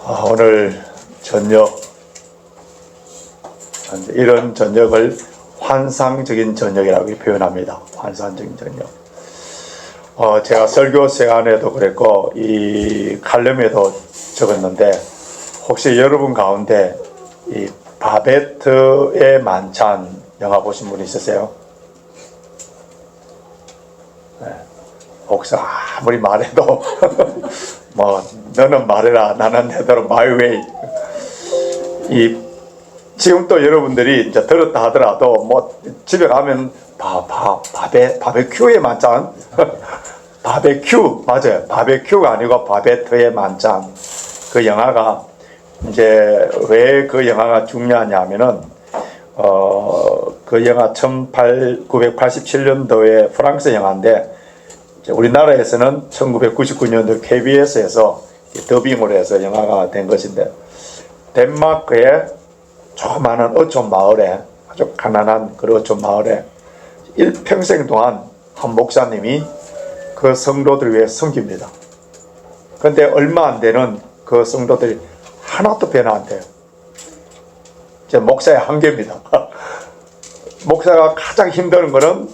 오늘 저녁, 이런 저녁을 환상적인 저녁이라고 표현합니다. 환상적인 저녁. 제가 설교 시간에도 그랬고 이 칼럼에도 적었는데, 혹시 여러분 가운데 이 바베트의 만찬 영화 보신 분 있으세요? 네. 혹시 아무리 말해도 뭐 너는 말해라, 나는 내대로 my way. 지금 또 여러분들이 이제 들었다 하더라도 뭐 집에 가면 바베큐의 만찬 바베큐, 맞아요. 바베큐가 아니고 바베트의 만찬. 그 영화가 이제 왜 그 영화가 중요하냐면은 그 영화 1987년도에 프랑스 영화인데, 우리나라에서는 1999년도 KBS에서 더빙을 해서 영화가 된 것인데, 덴마크의 조그마한 어촌 마을에, 아주 가난한 그 어촌 마을에 일평생 동안 한 목사님이 그 성도들 위해 섬깁니다. 그런데 얼마 안 되는 그 성도들이 하나도 변화 안 돼요. 이제 목사의 한계입니다. 목사가 가장 힘든 거는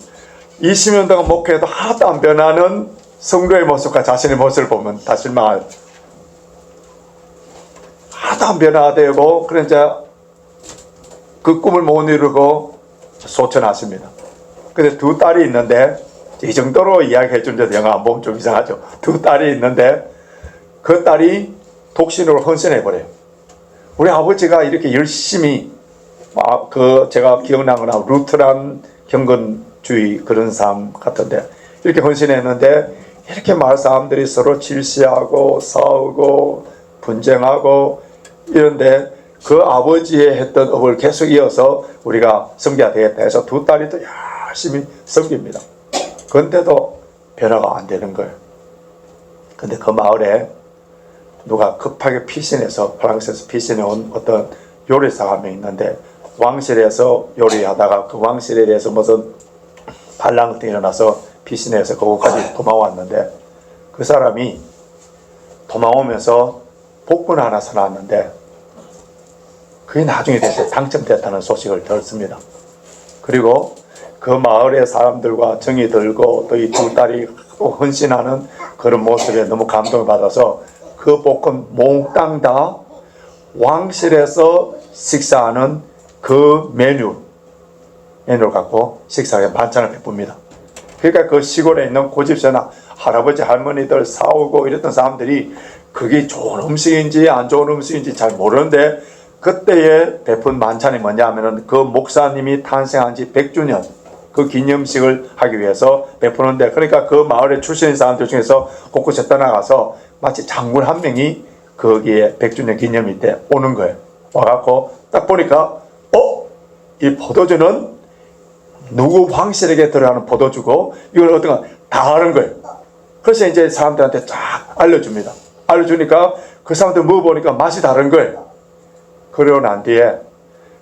20년 동안 목회해도 하나도 안 변하는 성도의 모습과 자신의 모습을 보면 다 실망할. 하나도 안 변화되고, 그러자 그 꿈을 못 이루고 소천하십니다. 근데 두 딸이 있는데, 이 정도로 이야기해 준데도 영화 안 보면 좀 이상하죠. 두 딸이 있는데 그 딸이 독신으로 헌신해버려요. 우리 아버지가 이렇게 열심히, 제가 기억나는 건 루트란 경건주의 그런 삶 같은데, 이렇게 헌신했는데 이렇게 마을 사람들이 서로 질시하고 싸우고 분쟁하고 이런데, 그 아버지의 했던 업을 계속 이어서 우리가 섬겨야 되겠다 해서 두 딸이 또 열심히 섬깁니다. 그런데도 변화가 안 되는 거예요. 근데 그 마을에 누가 급하게 피신해서, 프랑스에서 피신해 온 어떤 요리사가 한 명 있는데, 왕실에서 요리하다가 그 왕실에 대해서 무슨 반란 같은 게 일어나서 피신해서 그곳까지 도망왔는데, 그 사람이 도망오면서 복권 하나 사놨는데 그게 나중에 돼서 당첨됐다는 소식을 들었습니다. 그리고 그 마을의 사람들과 정이 들고 또 이 두 딸이 헌신하는 그런 모습에 너무 감동을 받아서 그 복권 몽땅 다 왕실에서 식사하는 그 메뉴를 갖고 식사에 반찬을 베풉니다. 그러니까 그 시골에 있는 고집세나 할아버지 할머니들 싸우고 이랬던 사람들이 그게 좋은 음식인지 안 좋은 음식인지 잘 모르는데, 그때에 베푼 만찬이 뭐냐 하면은 그 목사님이 탄생한 지 100주년 그 기념식을 하기 위해서 베푸는데, 그러니까 그 마을에 출신인 사람들 중에서 곳곳에 떠나가서 마치 장군 한 명이 거기에 100주년 기념일 때 오는 거예요. 와갖고 딱 보니까 이 포도주는 누구 황실에게 들어가는 포도주고 이걸 어떤가 다 아는 거예요. 그래서 이제 사람들한테 쫙 알려줍니다. 알려주니까 그 사람들 먹어보니까 맛이 다른 거예요. 그러고 난 뒤에,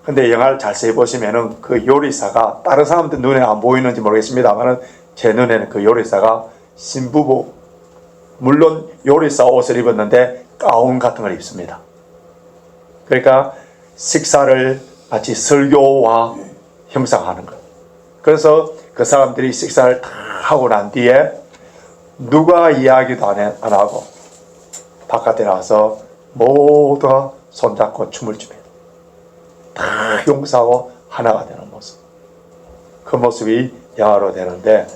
근데 영화를 자세히 보시면은 그 요리사가 다른 사람들 눈에 안 보이는지 모르겠습니다만은 제 눈에는 그 요리사가 신부복, 물론 요리사 옷을 입었는데 가운 같은 걸 입습니다. 그러니까 식사를 마치 설교와 형상하는 거예요. 그래서 그 사람들이 식사를 다 하고 난 뒤에 누가 이야기도 안 하고 바깥에 나와서 모두가 손잡고 춤을 춥니다. 다 용서하고 하나가 되는 모습. 그 모습이 영화로 되는데,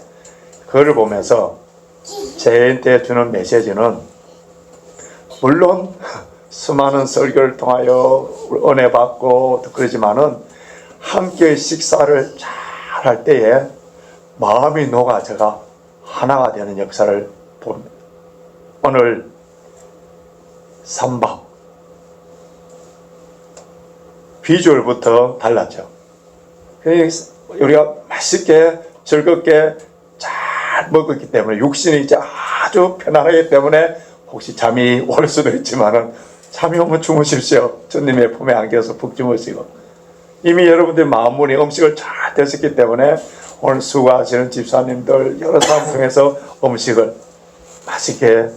그걸 보면서 저한테 주는 메시지는, 물론 수많은 설교를 통하여 은혜 받고 그러지만은 함께 식사를 잘 할 때에 마음이 녹아져가 하나가 되는 역사를 봅니다. 오늘 삼밥 비주얼부터 달랐죠. 우리가 맛있게 즐겁게 잘 먹었기 때문에 육신이 이제 아주 편안하기 때문에 혹시 잠이 올 수도 있지만은, 잠이 오면 주무십시오. 주님의 품에 안겨서 푹 주무시고. 이미 여러분들 마음문이 음식을 잘 드셨기 때문에 오늘 수고하시는 집사님들 여러 사람 통해서 음식을 맛있게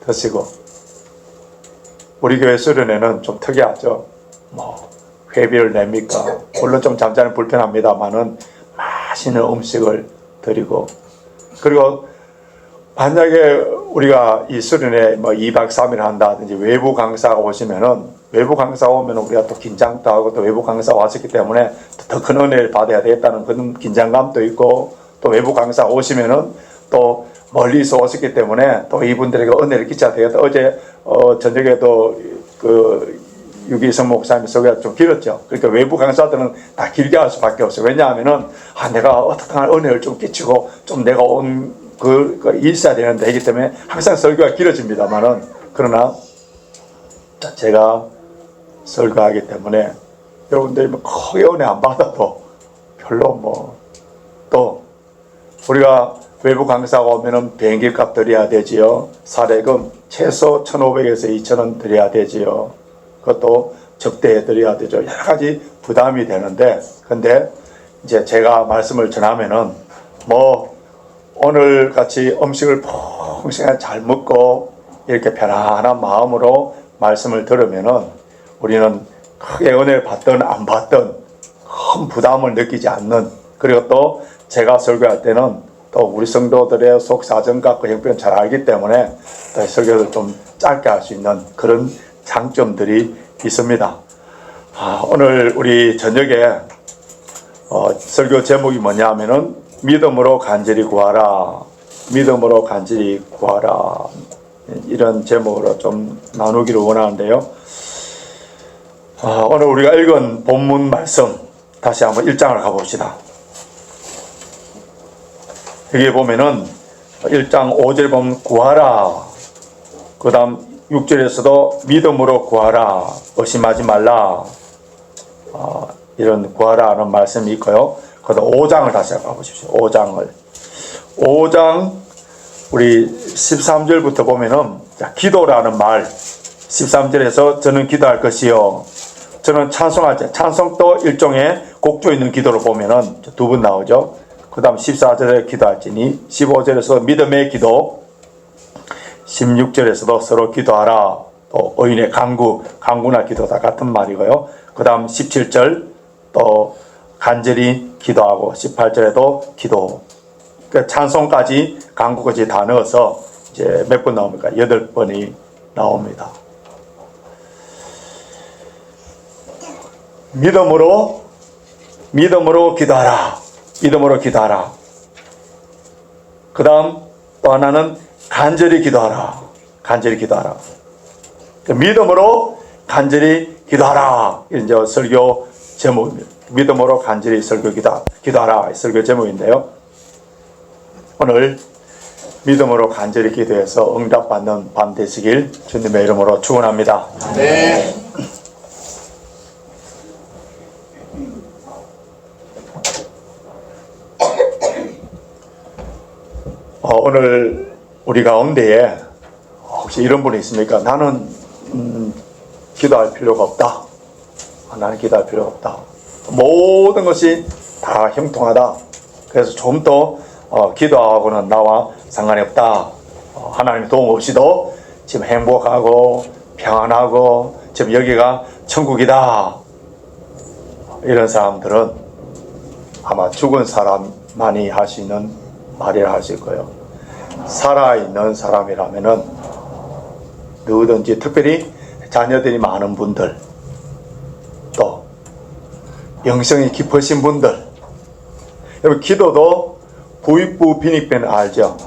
드시고 우리 교회 수련회는 좀 특이하죠. 뭐 회비를 냅니까? 물론 좀 잠자는 불편합니다만은 맛있는 음식을 드리고, 그리고 만약에 우리가 이 수련회 뭐 2박 3일 한다든지 외부 강사가 오시면은, 외부 강사 오면 우리가 또 긴장도 하고, 또 외부 강사 왔었기 때문에 더 큰 은혜를 받아야 되겠다는 그런 긴장감도 있고, 또 외부 강사 오시면은 또 멀리서 오셨기 때문에 또 이분들에게 은혜를 끼쳐야 되겠다. 어제 저녁에도 그 유기성 목사님 소개가 좀 길었죠. 그러니까 외부 강사들은 다 길게 할 수밖에 없어요. 왜냐하면은 내가 어떻게 은혜를 좀 끼치고 좀 내가 온 그 있어야 되는데, 이기 때문에 항상 설교가 길어집니다만은, 그러나 제가 설교하기 때문에 여러분들이 뭐 크게 은혜 안 받아도 별로 뭐, 또 우리가 외부 강사가 오면은 비행기 값 드려야 되지요. 사례금 최소 1,500에서 2,000원 드려야 되지요. 그것도 적대해 드려야 되죠. 여러 가지 부담이 되는데, 근데 이제 제가 말씀을 전하면은 뭐 오늘 같이 음식을 풍성하게 잘 먹고 이렇게 편안한 마음으로 말씀을 들으면은 우리는 크게 은혜를 받든 안 받든 큰 부담을 느끼지 않는, 그리고 또 제가 설교할 때는 또 우리 성도들의 속사정과 그 형편 잘 알기 때문에 또 설교를 좀 짧게 할 수 있는 그런 장점들이 있습니다. 오늘 우리 저녁에 설교 제목이 뭐냐 하면은 믿음으로 간절히 구하라, 믿음으로 간절히 구하라, 이런 제목으로 좀 나누기를 원하는데요. 오늘 우리가 읽은 본문 말씀 다시 한번 1장을 가봅시다. 여기 보면은 1장 5절 보면 구하라, 그 다음 6절에서도 믿음으로 구하라, 의심하지 말라, 이런 구하라 하는 말씀이 있고요. 그 다음 5장을 다시 가보십시오. 5장 우리 13절부터 보면은 기도라는 말, 13절에서 저는 기도할 것이요, 저는 찬송할 때, 찬송도 일종의 곡조 있는 기도를 보면은 두 번 나오죠. 그 다음 14절에 기도할지니, 15절에서 믿음의 기도, 16절에서도 서로 기도하라, 또 의인의 간구나 기도 다 같은 말이고요. 그 다음 17절 또 간절히 기도하고, 18절에도 기도, 그러니까 찬송까지 간구까지 다 넣어서 이제 몇 번 나옵니까? 8번이 나옵니다. 믿음으로 기도하라, 믿음으로 기도하라. 그 다음 또 하나는 간절히 기도하라, 간절히 기도하라. 믿음으로 간절히 기도하라, 이제 설교 제목입니다. 믿음으로 간절히 기도하라, 설교 제목인데요. 오늘 믿음으로 간절히 기도해서 응답받는 밤 되시길 주님의 이름으로 축원합니다. 네. 오늘 우리 가운데에 혹시 이런 분이 있습니까? 나는 기도할 필요가 없다. 나는 기도할 필요가 없다. 모든 것이 다 형통하다. 그래서 좀 더 기도하고는 나와 상관이 없다. 하나님의 도움 없이도 지금 행복하고 평안하고 지금 여기가 천국이다. 이런 사람들은 아마 죽은 사람만이 할 수 있는 말이라 할 수 있고요. 살아있는 사람이라면은 누구든지, 특별히 자녀들이 많은 분들, 또 영성이 깊으신 분들, 여러분 기도도 부익부 빈익빈 알죠?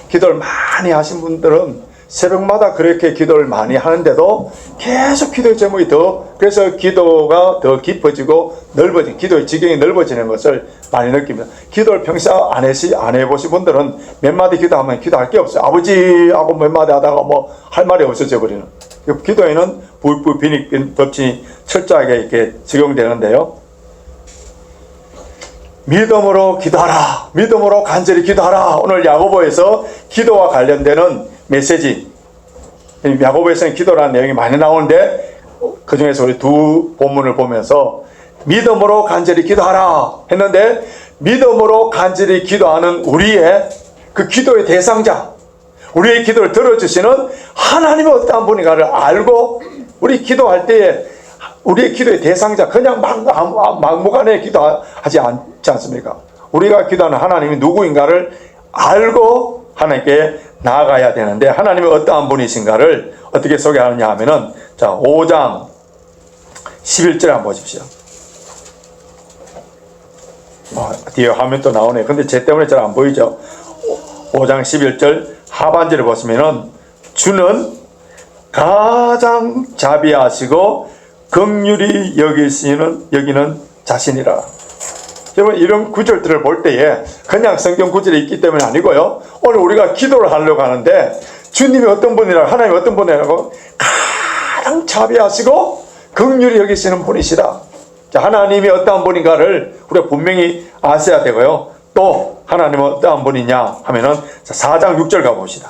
기도를 많이 하신 분들은 새벽마다 그렇게 기도를 많이 하는데도 계속 기도의 제목이 그래서 기도가 더 깊어지고 넓어지는, 기도의 지경이 넓어지는 것을 많이 느낍니다. 기도를 평생 안 해보신 분들은 몇 마디 기도하면 기도할 게 없어요. 아버지하고 몇 마디 하다가 뭐 할 말이 없어져 버리는. 기도에는 부익부 빈익빈 법칙이 철저하게 이렇게 적용되는데요. 믿음으로 기도하라, 믿음으로 간절히 기도하라. 오늘 야고보에서 기도와 관련되는 메시지, 야고보에서는 기도라는 내용이 많이 나오는데 그 중에서 우리 두 본문을 보면서 믿음으로 간절히 기도하라 했는데, 믿음으로 간절히 기도하는 우리의 그 기도의 대상자, 우리의 기도를 들어주시는 하나님의 어떠한 분인가를 알고 우리 기도할 때에 우리의 기도의 대상자 그냥 막무가내 기도하지 않지 않습니까? 우리가 기도하는 하나님이 누구인가를 알고 하나님께 나아가야 되는데 하나님이 어떠한 분이신가를 어떻게 소개하느냐 하면은 자 5장 11절 한번 보십시오. 뒤에 화면 또 나오네. 근데 제 때문에 잘 안 보이죠? 5장 11절 하반절을 보시면은 주는 가장 자비하시고 긍휼히 여기는 자신이라. 여러분 이런 구절들을 볼 때에 그냥 성경 구절이 있기 때문이 아니고요. 오늘 우리가 기도를 하려고 하는데 주님이 어떤 분이라고 하나님이 어떤 분이라고 가장 자비하시고 긍휼히 여기시는 분이시다. 자, 하나님이 어떠한 분인가를 우리가 분명히 아셔야 되고요. 또 하나님은 어떠한 분이냐 하면은 4장 6절 가봅시다.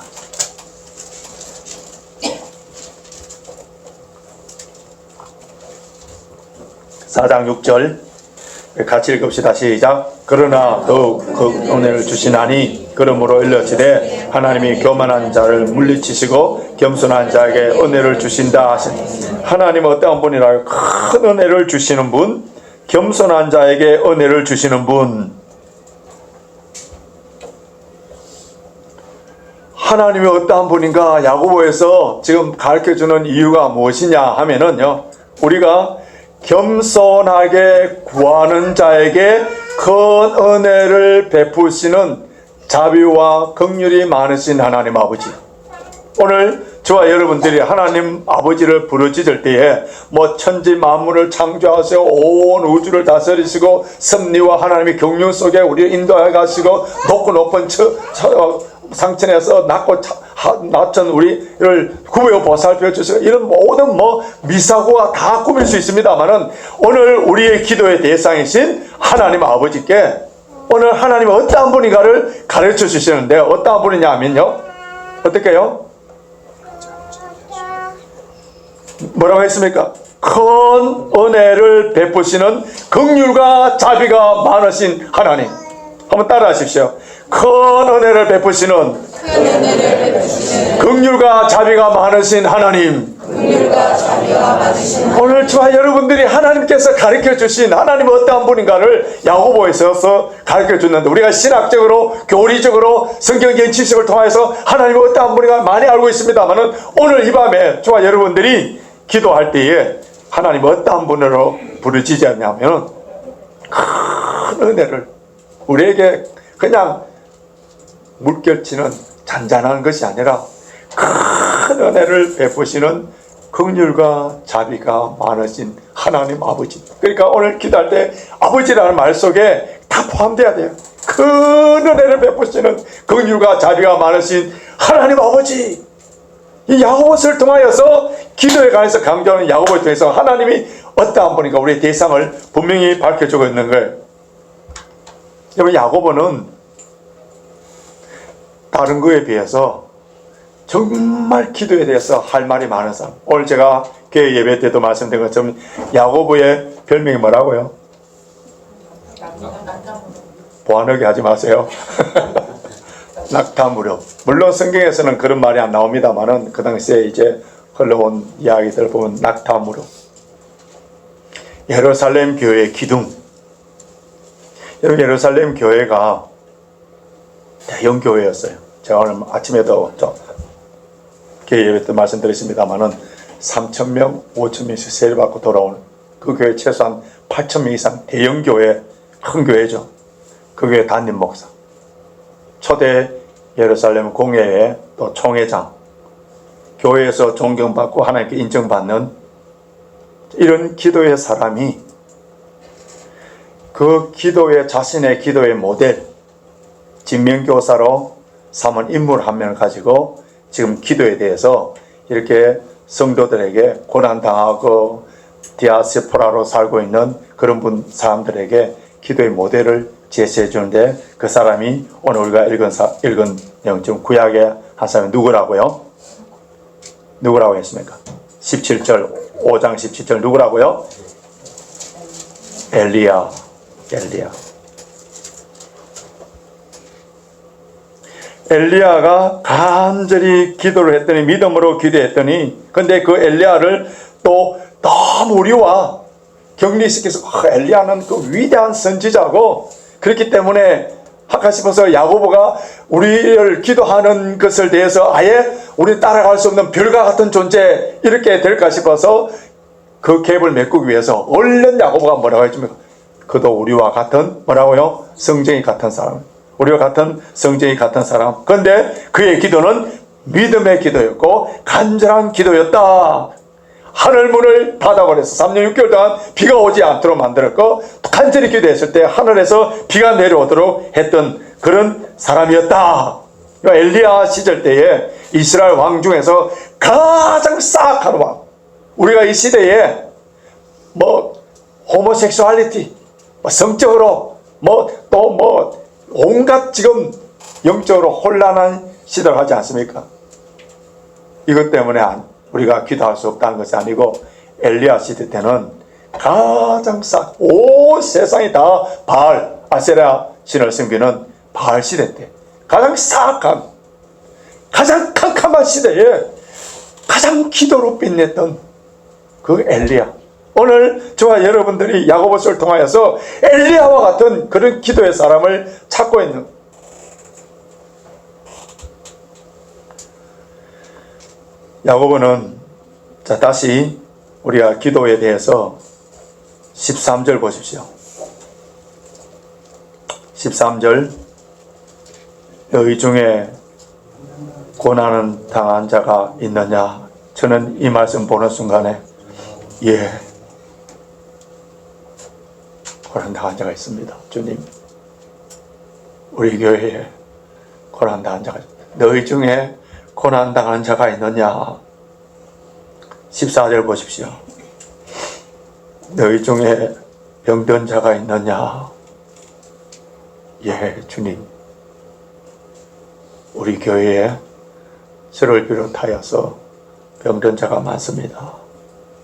4장 6절 같이 읽읍시다. 시작. 그러나 더욱 그 은혜를 주시나니 그러므로 일러지되 하나님이 교만한 자를 물리치시고 겸손한 자에게 은혜를 주신다 하신. 하나님은 어떠한 분이라고 큰 은혜를 주시는 분, 겸손한 자에게 은혜를 주시는 분. 하나님이 어떠한 분인가 야고보에서 지금 가르쳐주는 이유가 무엇이냐 하면은요, 우리가 겸손하게 구하는 자에게 큰 은혜를 베푸시는 자비와 긍휼이 많으신 하나님 아버지. 오늘 저와 여러분들이 하나님 아버지를 부르짖을 때에 뭐 천지 만물을 창조하시고 온 우주를 다스리시고 섭리와 하나님의 경륜 속에 우리를 인도해 가시고 높고 높은 상천에서 낳던 우리를 구별하고 보살펴 주시고 이런 모든 미사고가 다 꾸밀 수 있습니다만은 오늘 우리의 기도의 대상이신 하나님 아버지께 오늘 하나님이 어떠한 분인가를 가르쳐 주시는데 어떠한 분이냐 하면요, 어떻게 해요? 뭐라고 했습니까? 큰 은혜를 베푸시는 긍휼과 자비가 많으신 하나님. 한번 따라 하십시오. 큰 은혜를 베푸시는 긍휼과 자비가 많으신 하나님. 오늘 저와 여러분들이 하나님께서 가르쳐 주신 하나님은 어떠한 분인가를 야고보에서 가르쳐 줬는데 우리가 신학적으로 교리적으로 성경적인 지식을 통해서 하나님은 어떠한 분인가 많이 알고 있습니다만은 오늘 이 밤에 저와 여러분들이 기도할 때에 하나님은 어떠한 분으로 부르짖었냐면 큰 은혜를 우리에게 그냥 물결치는 잔잔한 것이 아니라 큰 은혜를 베푸시는 긍휼과 자비가 많으신 하나님 아버지. 그러니까 오늘 기도할 때 아버지라는 말 속에 다 포함돼야 돼요. 큰 은혜를 베푸시는 긍휼과 자비가 많으신 하나님 아버지. 이 야고보서를 통하여서 기도에 관해서 강조하는 야고보를 통해서 하나님이 어떠한 분인가 우리의 대상을 분명히 밝혀주고 있는 거예요. 여러분 야고보는 다른 거에 비해서 정말 기도에 대해서 할 말이 많은 사람. 오늘 제가 교회 예배 때도 말씀드린 것처럼 야고보의 별명이 뭐라고요? 보안하게 하지 마세요. 낙타무렵. 물론 성경에서는 그런 말이 안 나옵니다만은 그 당시에 이제 흘러온 이야기들 보면 낙타무렵. 예루살렘 교회의 기둥. 여러분 예루살렘 교회가 대형 교회였어요. 제가 오늘 아침에도 교회 예배 때 말씀드렸습니다만은 3,000명, 5,000명씩 세례 받고 돌아오는 그 교회 최소한 8,000명 이상 대형 교회, 큰 교회죠. 그 교회 담임 목사, 초대 예루살렘 공회의 또 총회장, 교회에서 존경받고 하나님께 인정받는 이런 기도의 사람이 그 기도의 자신의 기도의 모델 진명교사로 삼은 인물 한 명을 가지고 지금 기도에 대해서 이렇게 성도들에게 고난당하고 디아스포라로 살고 있는 그런 사람들에게 기도의 모델을 제시해 주는데 그 사람이 오늘 우리가 읽은 내용 중 구약의 한 사람이 누구라고요? 누구라고 했습니까? 17절 5장 17절 누구라고요? 엘리야. 엘리야가 간절히 기도를 했더니, 믿음으로 기도했더니, 근데 그 엘리야를 또 너무 우리와 격리시켜서 엘리야는 그 위대한 선지자고, 그렇기 때문에 할까 싶어서 야고보가 우리를 기도하는 것을 대해서 아예 우리 따라갈 수 없는 별과 같은 존재 이렇게 될까 싶어서 그 갭을 메꾸기 위해서 얼른 야고보가 뭐라고 했습니까? 그도 우리와 같은 뭐라고요? 성정이 같은 사람, 우리와 같은 성정이 같은 사람. 그런데 그의 기도는 믿음의 기도였고 간절한 기도였다. 하늘문을 닫아버려서 3년 6개월 동안 비가 오지 않도록 만들었고, 간절히 기도했을 때 하늘에서 비가 내려오도록 했던 그런 사람이었다. 엘리야 시절 때에 이스라엘 왕 중에서 가장 싹한 왕, 우리가 이 시대에 호모섹슈얼리티, 성적으로 온갖 지금 영적으로 혼란한 시대를 하지 않습니까? 이것 때문에 우리가 기도할 수 없다는 것이 아니고, 엘리야 시대 때는 가장 온 세상이 다 바알, 아세라 신을 섬기는 바알 시대 때 가장 싹한, 가장 캄캄한 시대에 가장 기도로 빛냈던 그 엘리야. 오늘 저와 여러분들이 야고보서를 통하여서 엘리야와 같은 그런 기도의 사람을 찾고 있는, 야고보는, 자, 다시 우리가 기도에 대해서 13절 보십시오. 13절, 너희 중에 고난을 당한 자가 있느냐? 저는 이 말씀 보는 순간에 고난 당한 자가 있습니다. 주님, 우리 교회에 고난 당한 자가 있습니다. 너희 중에 고난 당한 자가 있느냐? 14절 보십시오. 너희 중에 병든 자가 있느냐? 주님, 우리 교회에 저를 비롯하여서 병든 자가 많습니다.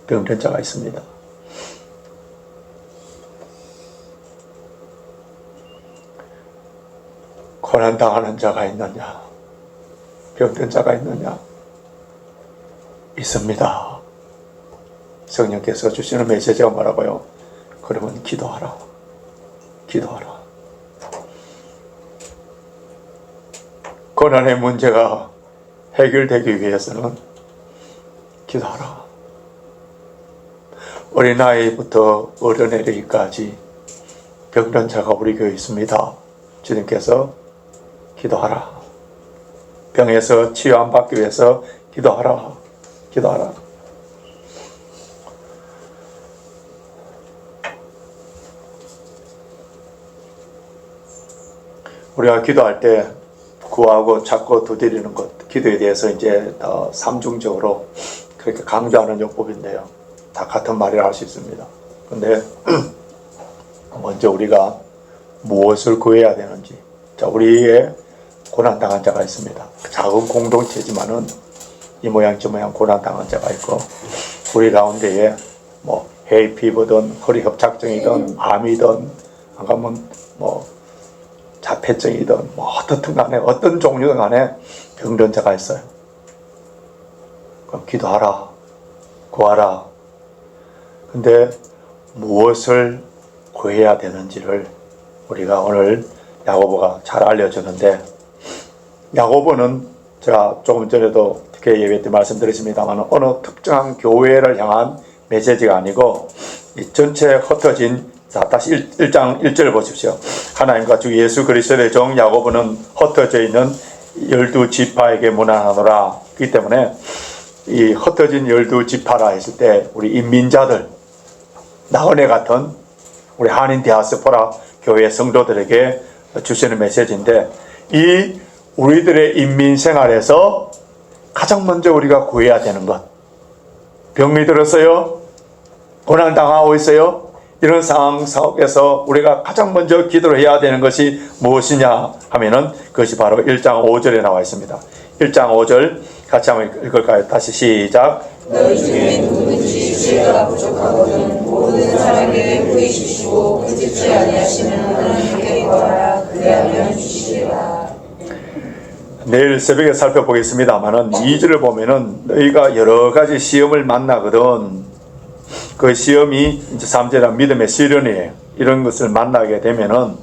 병든 자가 있습니다. 고난 당하는 자가 있느냐? 병든 자가 있느냐? 있습니다. 성령께서 주시는 메시지가 뭐라고요? 그러면 기도하라. 기도하라. 고난의 문제가 해결되기 위해서는 기도하라. 어린아이부터 어른에 이르기까지 병든 자가 우리 교회에 있습니다. 주님께서 기도하라. 병에서 치유함받기 위해서 기도하라. 기도하라. 우리가 기도할 때 구하고 찾고 두드리는 것, 기도에 대해서 이제 삼중적으로 그렇게 강조하는 요법인데요. 다 같은 말이라 할 수 있습니다. 근데 먼저 우리가 무엇을 구해야 되는지. 자, 우리의 고난당한 자가 있습니다. 작은 공동체지만은 이 모양 저 모양 고난당한 자가 있고, 우리 가운데에 헤이피버든 허리협착증이든 암이든 아니면 자폐증이든 어떻든 간에 어떤 종류든 간에 병든 자가 있어요. 그럼 기도하라. 구하라. 근데 무엇을 구해야 되는지를 우리가 오늘 야고보가 잘 알려주는데, 야고보는 제가 조금 전에도 특히 예배 때 말씀드렸습니다만 어느 특정한 교회를 향한 메시지가 아니고 이 전체 흩어진, 자, 다시 1장 1절 보십시오. 하나님과 주 예수 그리스도의 종 야고보는 흩어져 있는 12지파에게 문안하노라. 그렇기 때문에 이 흩어진 12지파라 했을 때 우리 인민자들, 나은혜 같은 우리 한인 디아스포라 교회 성도들에게 주시는 메시지인데, 이 우리들의 인민 생활에서 가장 먼저 우리가 구해야 되는 것, 병이 들었어요? 고난 당하고 있어요? 이런 상황 속에서 우리가 가장 먼저 기도를 해야 되는 것이 무엇이냐 하면은 그것이 바로 1장 5절에 나와 있습니다. 1장 5절 같이 한번 읽을까요? 다시 시작. 너희 중에 누구든지 지혜가 부족하거든 모든 사람에게 부이시고 끊지 아니하시는 하나님께 구하라. 그리하면 주시리라. 내일 새벽에 살펴보겠습니다만은 2절을 보면은 너희가 여러 가지 시험을 만나거든. 그 시험이 이제 3절은 믿음의 시련이에요. 이런 것을 만나게 되면은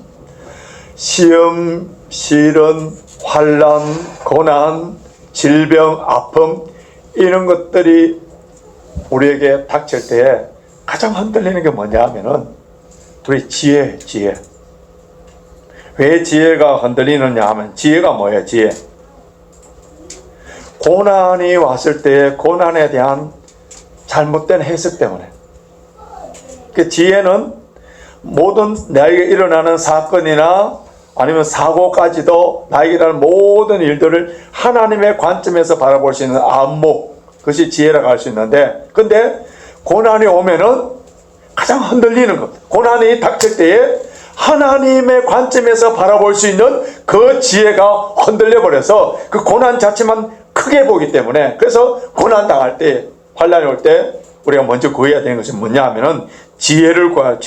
시험, 시련, 환난, 고난, 질병, 아픔 이런 것들이 우리에게 닥칠 때에 가장 흔들리는 게 뭐냐 하면은 우리 지혜. 왜 지혜가 흔들리느냐 하면 지혜가 뭐예요? 지혜. 고난이 왔을 때 고난에 대한 잘못된 해석 때문에. 그 지혜는 모든 나에게 일어나는 사건이나 아니면 사고까지도 나에게 일어나는 모든 일들을 하나님의 관점에서 바라볼 수 있는 안목, 그것이 지혜라고 할 수 있는데, 근데 고난이 오면은 가장 흔들리는 것, 고난이 닥칠 때에 하나님의 관점에서 바라볼 수 있는 그 지혜가 흔들려 버려서 그 고난 자체만 크게 보기 때문에, 그래서 고난 당할 때, 환난이 올 때 우리가 먼저 구해야 되는 것이 뭐냐 하면은 지혜를 구하는.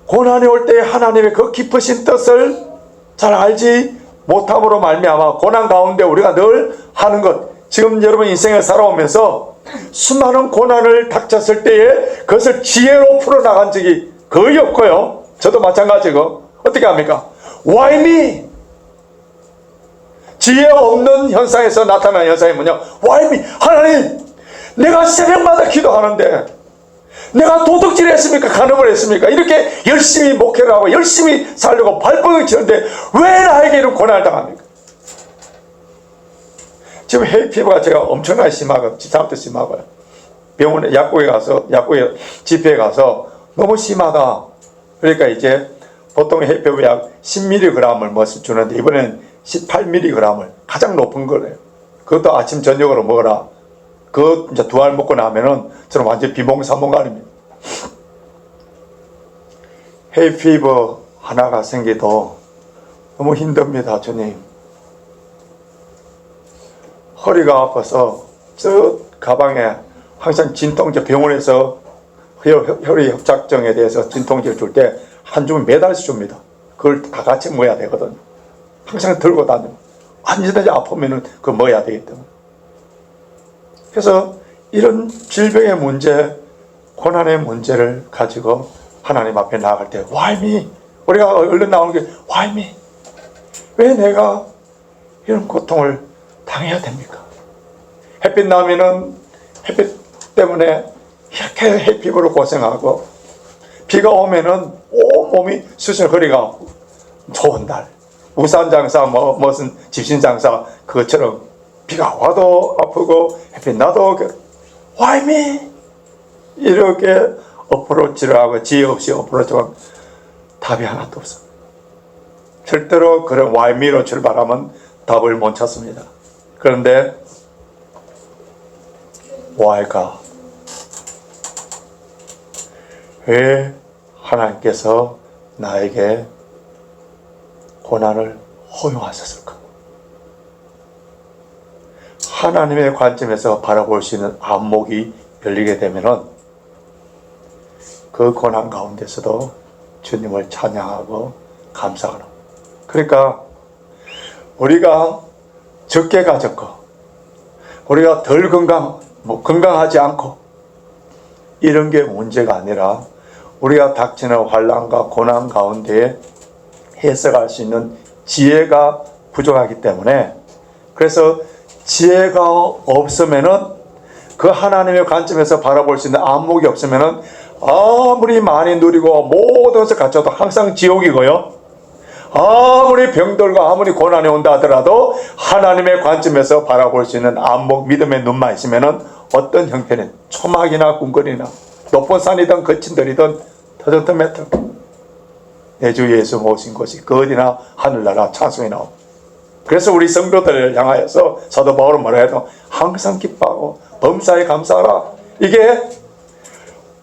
고난이 올 때 하나님의 그 깊으신 뜻을 잘 알지 못함으로 말미암아 고난 가운데 우리가 늘 하는 것, 지금 여러분 인생을 살아오면서 수많은 고난을 닥쳤을 때에 그것을 지혜로 풀어나간 적이 거의 없고요. 저도 마찬가지고. 어떻게 합니까? Why me? 지혜 없는 현상에서 나타나는 현상이 뭐냐? Why me? 하나님, 내가 새벽마다 기도하는데 내가 도둑질 했습니까? 간음을 했습니까? 이렇게 열심히 목회를 하고 열심히 살려고 발버둥 치는데 왜 나에게 이런 고난을 당합니까? 지금 해피부가 제가 엄청나게 심하고 지금부터 심하고요. 병원에 약국에 집회에 가서 너무 심하다. 그러니까 이제 보통 해피부 약 10mg을 주는데 이번에는 18mg을 가장 높은 거래요. 그것도 아침 저녁으로 먹어라. 그 이제 두 알 먹고 나면은 저는 완전 비몽사몽간입니다. 헤이피버 하나가 생기도 너무 힘듭니다, 주님. 허리가 아파서 저 가방에 항상 진통제, 병원에서 혈위 협착증에 대해서 진통제를 줄 때 한 줌을 매달씩 줍니다. 그걸 다 같이 먹어야 되거든요. 항상 들고 다니고 언제든지 아프면은 그거 먹어야 되기 때문에. 그래서 이런 질병의 문제, 고난의 문제를 가지고 하나님 앞에 나아갈 때 Why me? 우리가 얼른 나오는 게 Why me? 왜 내가 이런 고통을 당해야 됩니까? 햇빛 나면은 햇빛 때문에 이렇게 햇빛으로 고생하고 비가 오면은 온몸이 수술 허리가 아프고 좋은 날 우산 장사 무슨 집신 장사 그것처럼 비가 와도 아프고 햇빛 나도 Why me? 이렇게 어프로치를 하고 지혜 없이 어프로치하면 답이 하나도 없어. 절대로 그런 Why me로 출발하면 답을 못 찾습니다. 그런데 Why God? 왜 하나님께서 나에게 고난을 허용하셨을까? 하나님의 관점에서 바라볼 수 있는 안목이 열리게 되면은 그 고난 가운데서도 주님을 찬양하고 감사하는. 그러니까 우리가 적게 가졌고 우리가 덜 건강하지 않고 이런 게 문제가 아니라 우리가 닥치는 환난과 고난 가운데 해석할 수 있는 지혜가 부족하기 때문에, 그래서 지혜가 없으면은 그 하나님의 관점에서 바라볼 수 있는 안목이 없으면은 아무리 많이 누리고 모든 것을 갖춰도 항상 지옥이고요. 아무리 병들고 아무리 고난이 온다 하더라도 하나님의 관점에서 바라볼 수 있는 안목, 믿음의 눈만 있으면은 어떤 형편인 초막이나 궁궐이나 높은 산이든 거친 들이든 터전터 매트 내 주 예수 모신 곳이 그 어디나 하늘나라 찬송이 나옵니다. 그래서 우리 성도들을 향하여서 사도 바울은 뭐라 해도 항상 기뻐하고 범사에 감사하라. 이게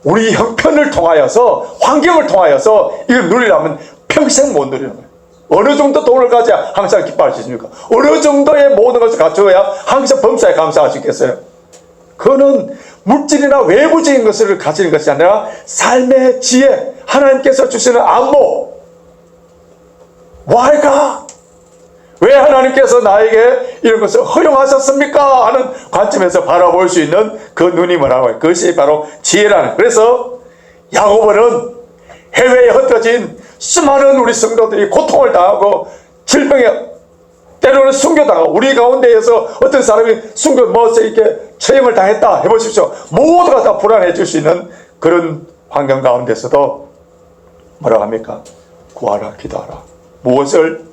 우리 형편을 통하여서 환경을 통하여서 이걸 누리려면 평생 못 누리는 거예요. 어느 정도 돈을 가져야 항상 기뻐할 수 있습니까? 어느 정도의 모든 것을 갖춰야 항상 범사에 감사할 수 있겠어요? 그거는 물질이나 외부적인 것을 가지는 것이 아니라 삶의 지혜, 하나님께서 주시는 안목, Why God? 왜 하나님께서 나에게 이런 것을 허용하셨습니까? 하는 관점에서 바라볼 수 있는 그 눈이 뭐라고 해요? 그것이 바로 지혜라는. 그래서 야고보는 해외에 흩어진 수많은 우리 성도들이 고통을 당하고 질병에 때로는 순교당하고 우리 가운데에서 어떤 사람이 순교 이렇게 처형을 당했다 해보십시오. 모두가 다 불안해질 수 있는 그런 환경 가운데서도 뭐라고 합니까? 구하라, 기도하라. 무엇을?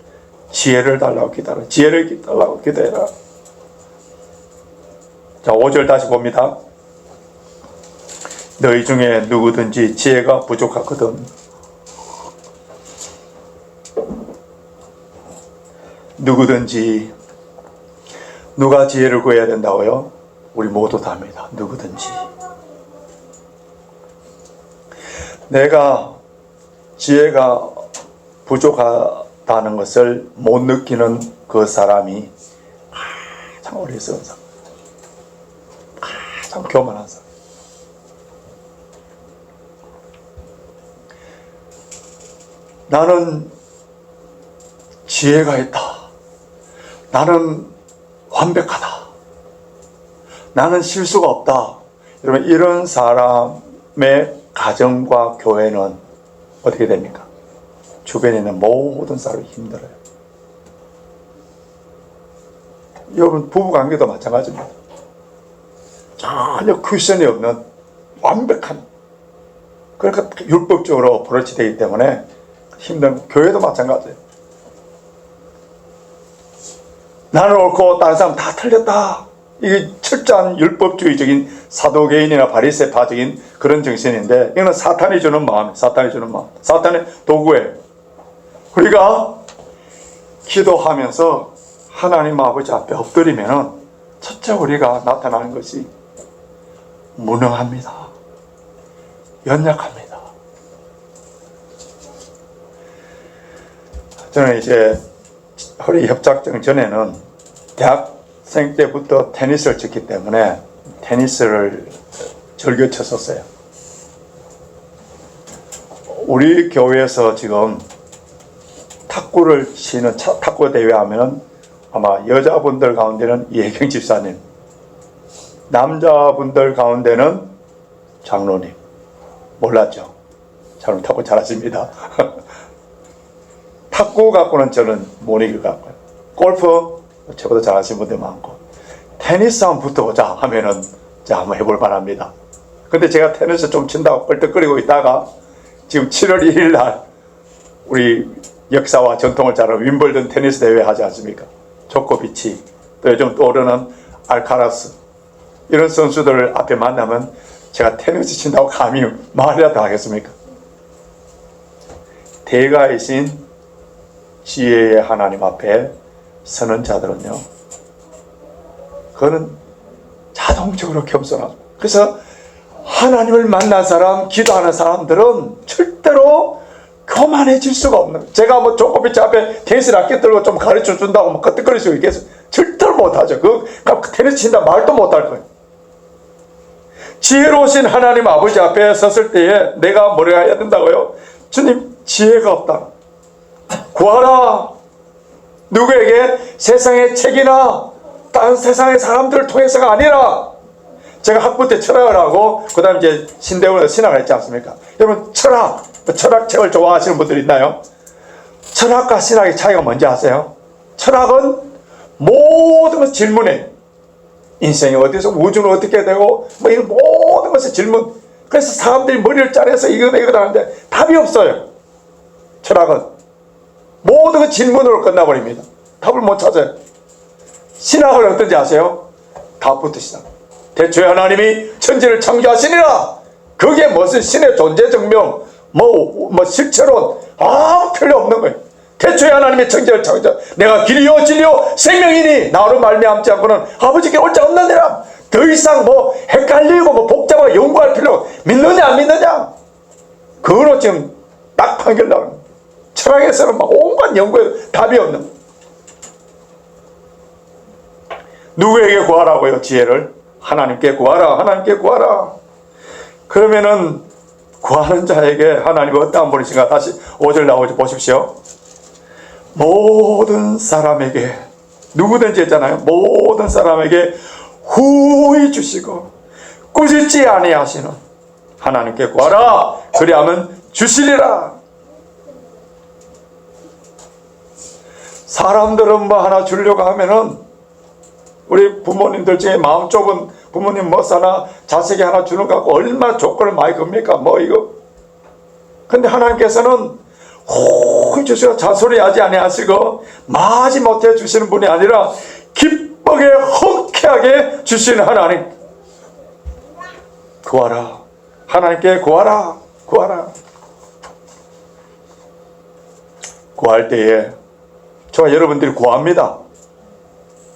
지혜를 달라고 기도하라. 지혜를 달라고 기도해라. 자, 5절 다시 봅니다. 너희 중에 누구든지 지혜가 부족하거든 누구든지. 누가 지혜를 구해야 된다고요? 우리 모두 다 합니다. 누구든지. 내가 지혜가 부족하다는 것을 못 느끼는 그 사람이 가장 어리석은 사람, 가장 교만한 사람. 나는 지혜가 있다. 나는 완벽하다. 나는 실수가 없다. 여러분, 이런 사람의 가정과 교회는 어떻게 됩니까? 주변에 있는 모든 사람이 힘들어요. 여러분, 부부관계도 마찬가지입니다. 전혀 쿠션이 없는 완벽한, 그러니까 율법적으로 브러치되기 때문에 힘든. 교회도 마찬가지예요. 나는 옳고 다른 사람 다 틀렸다. 이게 철저한 율법주의적인 사도개인이나 바리새파적인 그런 정신인데, 이거는 사탄이 주는 마음, 사탄이 주는 마음, 사탄의 도구예요. 우리가 기도하면서 하나님 아버지 앞에 엎드리면은 첫째 우리가 나타나는 것이 무능합니다. 연약합니다. 저는 이제 허리 협착증 전에는 대학생 때부터 테니스를 쳤기 때문에 테니스를 즐겨 쳤었어요. 우리 교회에서 지금 탁구를 치는 탁구 대회 하면 아마 여자분들 가운데는 이혜경 집사님, 남자분들 가운데는 장로님. 몰랐죠? 장로님 탁구 잘하십니다. 탁구 갖고는 저는 못 이길 것 같고요. 골프 저보다 잘하시는 분들 많고, 테니스 한번 붙어보자 하면은 자 한번 해볼 만합니다. 근데 제가 테니스 좀 친다고 껄떡거리고 있다가 지금 7월 1일 날 우리 역사와 전통을 잘하는 윈블던 테니스 대회 하지 않습니까? 조코비치, 또 요즘 떠오르는 알카라스, 이런 선수들 앞에 만나면 제가 테니스 친다고 감히 말이라도 하겠습니까? 대가이신 지혜의 하나님 앞에 서는 자들은요, 그거는 자동적으로 겸손하죠. 그래서 하나님을 만난 사람, 기도하는 사람들은 절대로 교만해질 수가 없는 거예요. 제가 뭐 조코비치 앞에 테니스 라켓 들고 좀 가르쳐 준다고 막 끄떡거릴 수 있겠어요? 절대로 못하죠. 그 테니스 친다 말도 못할 거예요. 지혜로우신 하나님 아버지 앞에 섰을 때에 내가 뭐라 해야 된다고요? 주님, 지혜가 없다. 구하라. 누구에게? 세상의 책이나 다른 세상의 사람들을 통해서가 아니라, 제가 학부 때 철학을 하고 그 다음 이제 신대원에서 신학을 했지 않습니까? 여러분, 철학책을 좋아하시는 분들 있나요? 철학과 신학의 차이가 뭔지 아세요? 철학은 모든 것을 질문해. 인생이 어디서, 우주는 어떻게 되고, 뭐 이런 모든 것을 질문. 그래서 사람들이 머리를 짜내서 이거다 하는데 답이 없어요. 철학은 모든 것 질문으로 끝나버립니다. 답을 못 찾아요. 신학을 어떤지 아세요? 답부터 시작. 대초에 하나님이 천지를 창조하시니라. 그게 무슨 신의 존재 증명, 뭐 실체론, 필요 없는 거예요. 대초에 하나님이 천지를 창조. 내가 길이요 진리요 생명이니 나로 말미암지 않고는 아버지께 올 자 없느니라. 더 이상 뭐 헷갈리고 뭐 복잡하게 연구할 필요, 믿느냐 안 믿느냐, 그거로 지금 딱 판결 나오는 거예요. 철학에서는 막 온갖 연구에 답이 없는 거예요. 누구에게 구하라고요? 지혜를 하나님께 구하라. 하나님께 구하라. 그러면은 구하는 자에게 하나님은 어떠한 분이신가? 다시 5절 나오죠. 보십시오. 모든 사람에게, 누구든지 했잖아요. 모든 사람에게 후히 주시고 꾸짖지 아니하시는 하나님께 구하라. 그리하면 주시리라. 사람들은 뭐 하나 주려고 하면은, 우리 부모님들 중에 마음 좁은 부모님 뭐 사나 자식이 하나 주는 거 갖고 얼마나 조건을 많이 겁니까? 뭐 이거. 근데 하나님께서는 호히 주시고 잔소리하지 아니하시고 마지못해 주시는 분이 아니라 기쁘게 흔쾌하게 주시는 하나님. 구하라. 하나님께 구하라. 구하라. 구할 때에 저와 여러분들이 구합니다.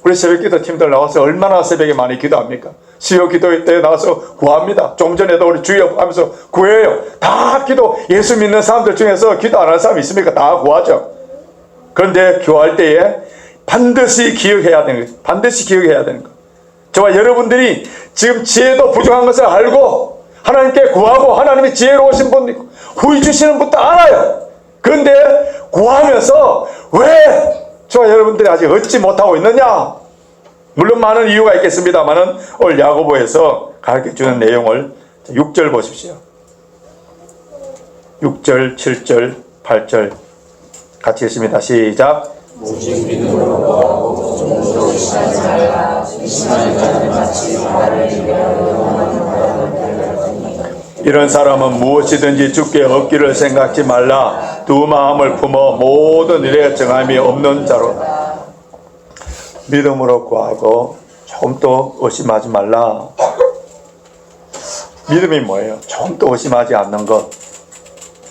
우리 새벽기도 팀들 나와서 얼마나 새벽에 많이 기도합니까? 수요 기도 때 나와서 구합니다. 좀 전에도 우리 주여 하면서 구해요. 다 기도, 예수 믿는 사람들 중에서 기도 안 하는 사람이 있습니까? 다 구하죠. 그런데 구할 때에 반드시 기억해야 되는 거예요. 반드시 기억해야 되는 거예요. 저와 여러분들이 지금 지혜도 부족한 것을 알고 하나님께 구하고 하나님이 지혜로우신 분, 후히 주시는 분도 알아요. 그런데 구하면서 왜 저와 여러분들이 아직 얻지 못하고 있느냐? 물론 많은 이유가 있겠습니다만은 오늘 야고보에서 가르쳐주는 내용을 6절 보십시오. 6절, 7절, 8절 같이 읽습니다. 시작. 오직 믿음으로 구하고 종으로 의심하지 말라. 의심하는 자는 마치 바다를 비벼하는 바람을 달려가니 이런 사람은 무엇이든지 주께 얻기를 생각지 말라. 두 마음을 품어 모든 일에 정함이 없는 자로다. 믿음으로 구하고 조금도 의심하지 말라. 믿음이 뭐예요? 조금도 의심하지 않는 것.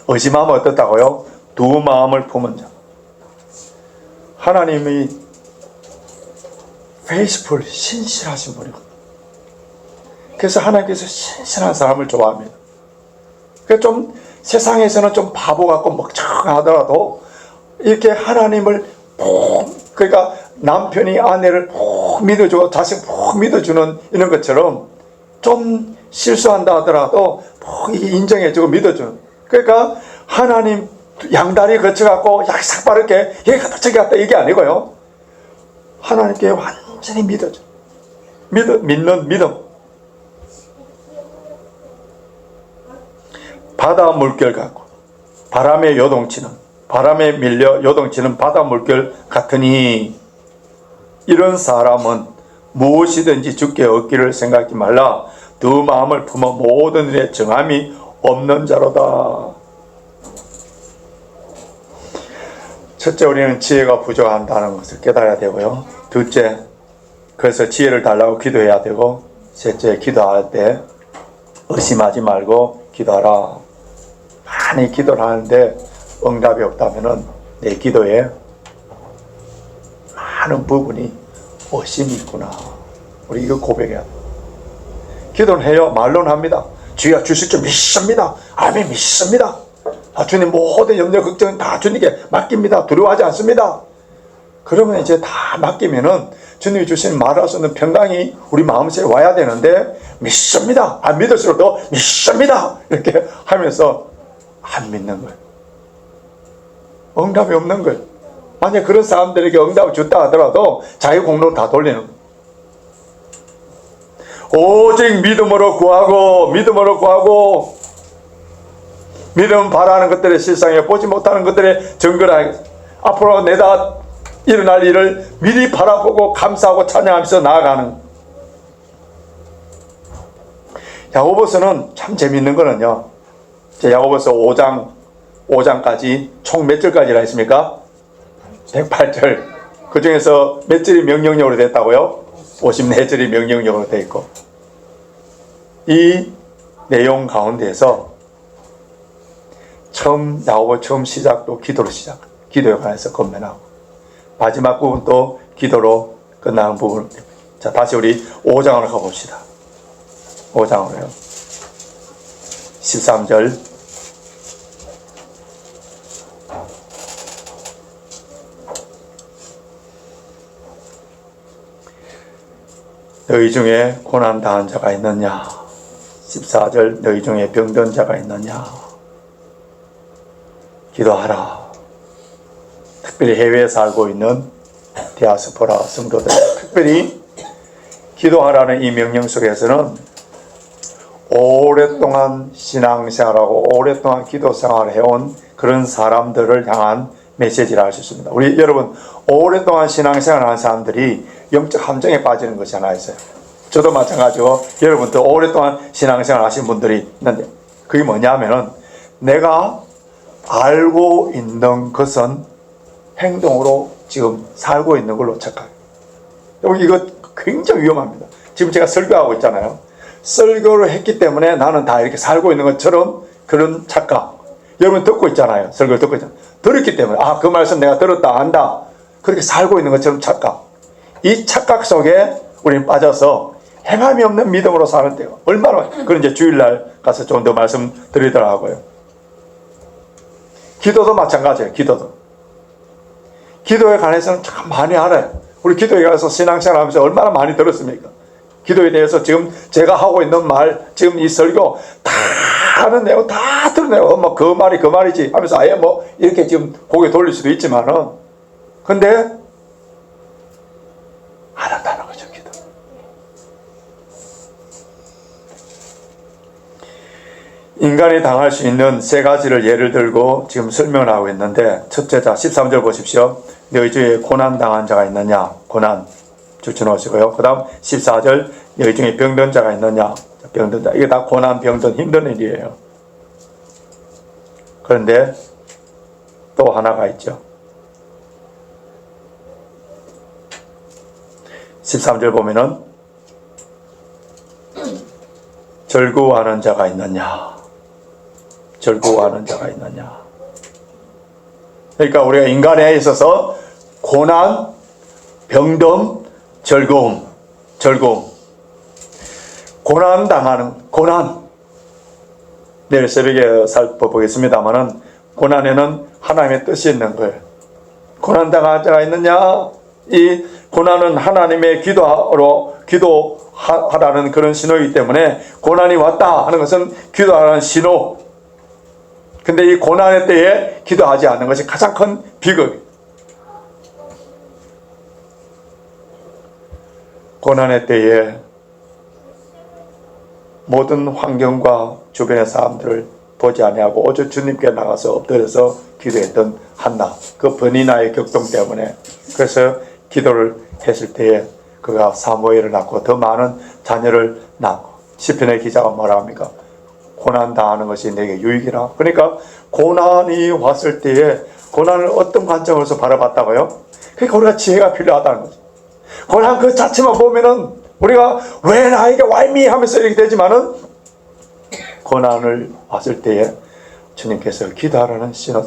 의심하면 어떻다고요? 두 마음을 품은 자. 하나님이 faithful, 신실하신 분이거든요. 그래서 하나님께서 신실한 사람을 좋아합니다. 그러니까 좀 세상에서는 좀 바보 같고 먹청하더라도 이렇게 하나님을 그러니까 남편이 아내를 푹 믿어주고 자식 푹 믿어주는 이런 것처럼 좀 실수한다 하더라도 푹 인정해주고 믿어주는. 그러니까 하나님 양다리 거쳐갖고 약삭 빠르게 여기 갔다 저기 갔다 이게 아니고요. 하나님께 완전히 믿어줘. 믿는 믿음. 바다 물결 같고 바람에 요동치는, 바람에 밀려 요동치는 바다 물결 같으니 이런 사람은 무엇이든지 주께 얻기를 생각하지 말라. 두 마음을 품어 모든 일에 정함이 없는 자로다. 첫째, 우리는 지혜가 부족한다는 것을 깨달아야 되고요. 둘째, 그래서 지혜를 달라고 기도해야 되고, 셋째, 기도할 때 의심하지 말고 기도하라. 많이 기도를 하는데 응답이 없다면 내 기도에 많은 부분이 의심이 있구나. 우리 이거 고백해야 돼. 기도는 해요. 말로는 합니다. 주여 주실 줄 믿습니다. 아멘 믿습니다. 주님 모든 염려 걱정은 다 주님께 맡깁니다. 두려워하지 않습니다. 그러면 이제 다 맡기면은 주님이 주신 말할 수 없는 평강이 우리 마음속에 와야 되는데 믿습니다. 안 믿을수록 더 믿습니다. 이렇게 하면서 안 믿는 거예요. 응답이 없는 거예요. 만약 그런 사람들에게 응답을 줬다 하더라도 자기 공로를 다 돌리는 거예요. 오직 믿음으로 구하고 믿음 바라는 것들의 실상에 보지 못하는 것들의 증거라. 앞으로 내다 일어날 일을 미리 바라보고 감사하고 찬양하면서 나아가는. 야고보서는 참 재밌는 거는요, 야고보서 5장까지 총 몇 절까지라 했습니까? 108절. 그 중에서 몇 절이 명령력으로 됐다고요? 54절이 명령력으로 되어 있고, 이 내용 가운데에서 야고보 처음 시작도 기도로 기도에 관해서 건면하고, 마지막 부분도 기도로 끝나는 부분입니다. 자, 다시 우리 5장으로 가봅시다. 5장으로요. 13절. 너희 중에 고난 당한 자가 있느냐? 14절. 너희 중에 병든 자가 있느냐? 기도하라. 특별히 해외에 살고 있는 디아스포라 성도들, 특별히 기도하라는 이 명령 속에서는 오랫동안 신앙생활하고 오랫동안 기도생활을 해온 그런 사람들을 향한 메시지를 할 수 있습니다. 우리 여러분, 오랫동안 신앙생활을 하는 사람들이 영적 함정에 빠지는 것이 하나 있어요. 저도 마찬가지고 여러분도 오랫동안 신앙생활 하신 분들이 있는데, 그게 뭐냐면은 내가 알고 있는 것은 행동으로 지금 살고 있는 걸로 착각해요. 여러분, 이거 굉장히 위험합니다. 지금 제가 설교하고 있잖아요. 설교를 했기 때문에 나는 다 이렇게 살고 있는 것처럼 그런 착각. 여러분 듣고 있잖아요. 설교를 듣고 있잖아요. 들었기 때문에 그 말씀 내가 들었다 안다. 그렇게 살고 있는 것처럼 착각. 이 착각 속에 우리는 빠져서 해감이 없는 믿음으로 사는데요. 얼마나 그런 이제 주일날 가서 좀 더 말씀드리더라고요. 기도도 마찬가지예요. 기도에 관해서는 참 많이 알아요. 우리 기도에 가서 신앙생활 하면서 얼마나 많이 들었습니까? 기도에 대해서 지금 제가 하고 있는 말, 지금 이 설교 다 하는 내용 다 들어내요. 뭐 그 말이 그 말이지 하면서 아예 뭐 이렇게 지금 고개 돌릴 수도 있지만은, 근데 안 한다는 거죠. 기도. 인간이 당할 수 있는 세 가지를 예를 들고 지금 설명을 하고 있는데, 첫째, 자 13절 보십시오. 너희 중에 고난당한 자가 있느냐? 고난 줄쳐놓으시고요. 그 다음 14절, 너희 중에 병든 자가 있느냐? 병든 자. 이게 다 고난, 병든, 힘든 일이에요. 그런데 또 하나가 있죠. 13절 보면은 절구하는 자가 있느냐? 절구하는 자가 있느냐? 그러니까 우리가 인간에 있어서 고난, 병듦, 절구움. 고난. 내일 새벽에 살펴보겠습니다만은, 고난에는 하나님의 뜻이 있는 거예요. 고난당한 자가 있느냐? 이 고난은 하나님의 기도하라는 그런 신호이기 때문에, 고난이 왔다 하는 것은 기도하라는 신호. 근데 이 고난의 때에 기도하지 않는 것이 가장 큰 비극. 고난의 때에 모든 환경과 주변의 사람들을 보지 아니하고 오직 주님께 나가서 엎드려서 기도했던 한나, 그 버니나의 격동 때문에, 그래서 기도를 했을 때에 그가 사무엘을 낳고 더 많은 자녀를 낳고, 시편의 기자가 뭐라 합니까? 고난 당하는 것이 내게 유익이라. 그러니까 고난이 왔을 때에 고난을 어떤 관점에서 바라봤다고요? 그러니까 우리가 지혜가 필요하다는 거죠. 고난 그 자체만 보면은 우리가 왜 나에게 와이미 하면서 이렇게 되지만은, 고난을 왔을 때에 주님께서 기도하라는 신호,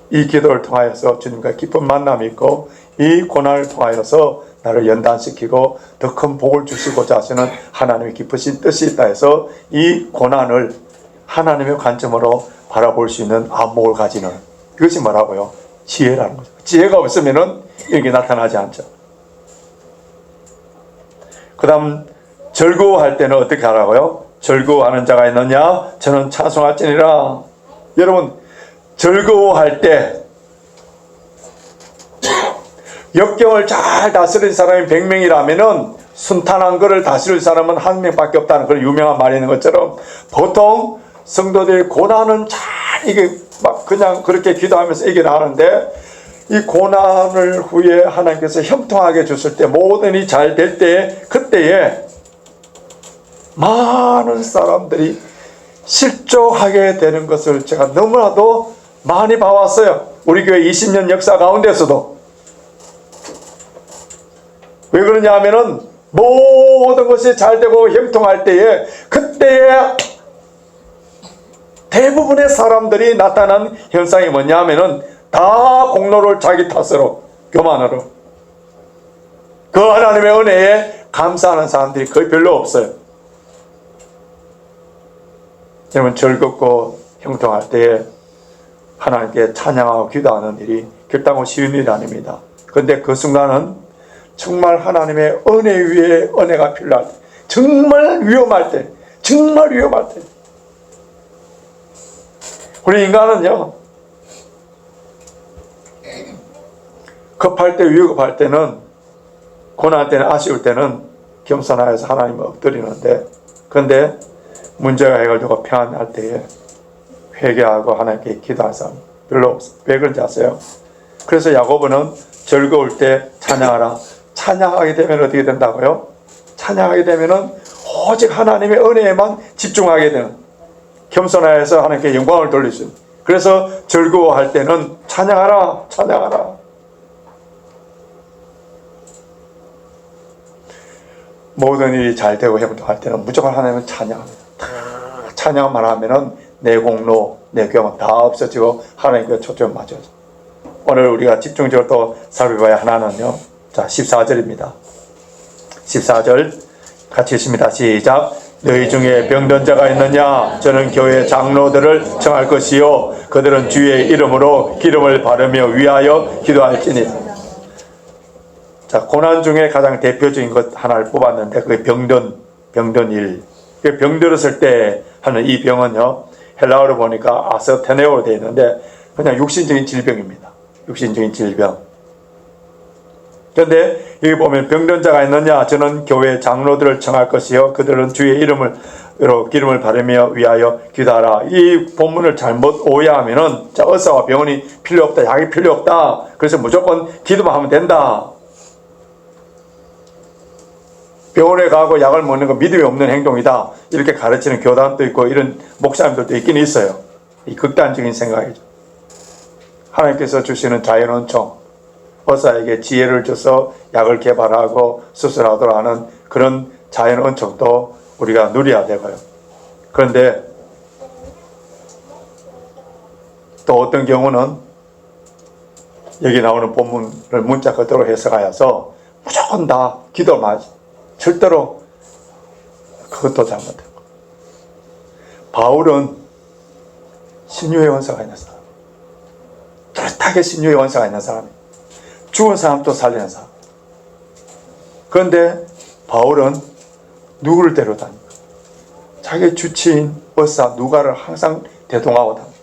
이 기도를 통하여서 주님과 깊은 만남이 있고, 이 고난을 통하여서 나를 연단시키고 더 큰 복을 주시고자 하시는 하나님의 깊으신 뜻이 있다 해서 이 고난을 하나님의 관점으로 바라볼 수 있는 안목을 가지는, 그것이 뭐라고요? 지혜라는 거죠. 지혜가 없으면은 이렇게 나타나지 않죠. 그 다음 절구할 때는 어떻게 하라고요? 절구하는 자가 있느냐? 저는 찬송할지니라. 여러분, 절구할 때 역경을 잘 다스릴 사람이 100명이라면은 순탄한 것을 다스릴 사람은 1명밖에 없다는 그런 유명한 말이 있는 것처럼, 보통 성도들이 고난은 잘 이게 막 그냥 그렇게 기도하면서 이겨나가는데, 이 고난을 후에 하나님께서 형통하게 줬을 때, 모든 일이 잘 될 때, 그때에 많은 사람들이 실족하게 되는 것을 제가 너무나도 많이 봐왔어요. 우리 교회 20년 역사 가운데서도. 왜 그러냐 하면은, 모든 것이 잘 되고 형통할 때에, 그때에 대부분의 사람들이 나타난 현상이 뭐냐 하면은, 다 공로를 자기 탓으로, 교만으로, 그 하나님의 은혜에 감사하는 사람들이 거의 별로 없어요. 여러분, 즐겁고 형통할 때에 하나님께 찬양하고 기도하는 일이 결단코 쉬운 일이 아닙니다. 그런데 그 순간은 정말 하나님의 은혜 위에 은혜가 필요할 때, 정말 위험할 때, 우리 인간은요, 급할 때, 위급할 때는, 고난할 때는, 아쉬울 때는 겸손하여서 하나님을 엎드리는데, 그런데 문제가 해결되고 평안할 때에 회개하고 하나님께 기도할 사람 별로 없어요. 왜 그런지 아세요? 그래서 야고보는 즐거울 때 찬양하라. 찬양하게 되면 어떻게 된다고요? 찬양하게 되면은 오직 하나님의 은혜에만 집중하게 되는, 겸손하여서 하나님께 영광을 돌릴 수 있는. 그래서 즐거워할 때는 찬양하라, 찬양하라. 모든 일이 잘 되고 행복할 때는 무조건 하나님을 찬양합니다. 찬양만 하면은 내 공로, 내 경험 다 없어지고 하나님께 초점 맞춰서. 오늘 우리가 집중적으로 또 살펴봐야 하나는요. 자, 14절입니다. 14절 같이 읽습니다. 시작. 너희 중에 병든 자가 있느냐? 저는 교회 장로들을 청할 것이요 그들은 주의 이름으로 기름을 바르며 위하여 기도할지니. 자, 고난 중에 가장 대표적인 것 하나를 뽑았는데 그게 병든 일. 병들었을 때 하는 이 병은요, 헬라어로 보니까 아스테네오로 되어 있는데 그냥 육신적인 질병입니다. 육신적인 질병. 그런데 여기 보면 병든 자가 있느냐? 저는 교회 장로들을 청할 것이요 그들은 주의 이름으로 기름을 바르며 위하여 기도하라. 이 본문을 잘못 오해하면은 자, 의사와 병원이 필요 없다, 약이 필요 없다, 그래서 무조건 기도만 하면 된다, 병원에 가고 약을 먹는 거 믿음이 없는 행동이다, 이렇게 가르치는 교단도 있고 이런 목사님들도 있긴 있어요. 이 극단적인 생각이죠. 하나님께서 주시는 자연 은총, 의사에게 지혜를 줘서 약을 개발하고 수술하도록 하는 그런 자연 은총도 우리가 누려야 되고요. 그런데 또 어떤 경우는 여기 나오는 본문을 문자 그대로 해석하여서 무조건 다 기도만, 절대로 그것도 잘못된 거. 바울은 신유의 원사가 있는 사람, 뚜렷하게 신유의 원사가 있는 사람이에요. 죽은 사람도 살리는 사람. 그런데 바울은 누구를 데려다닙니까? 자기 주치인 의사 누가를 항상 대동하고 다닙니다.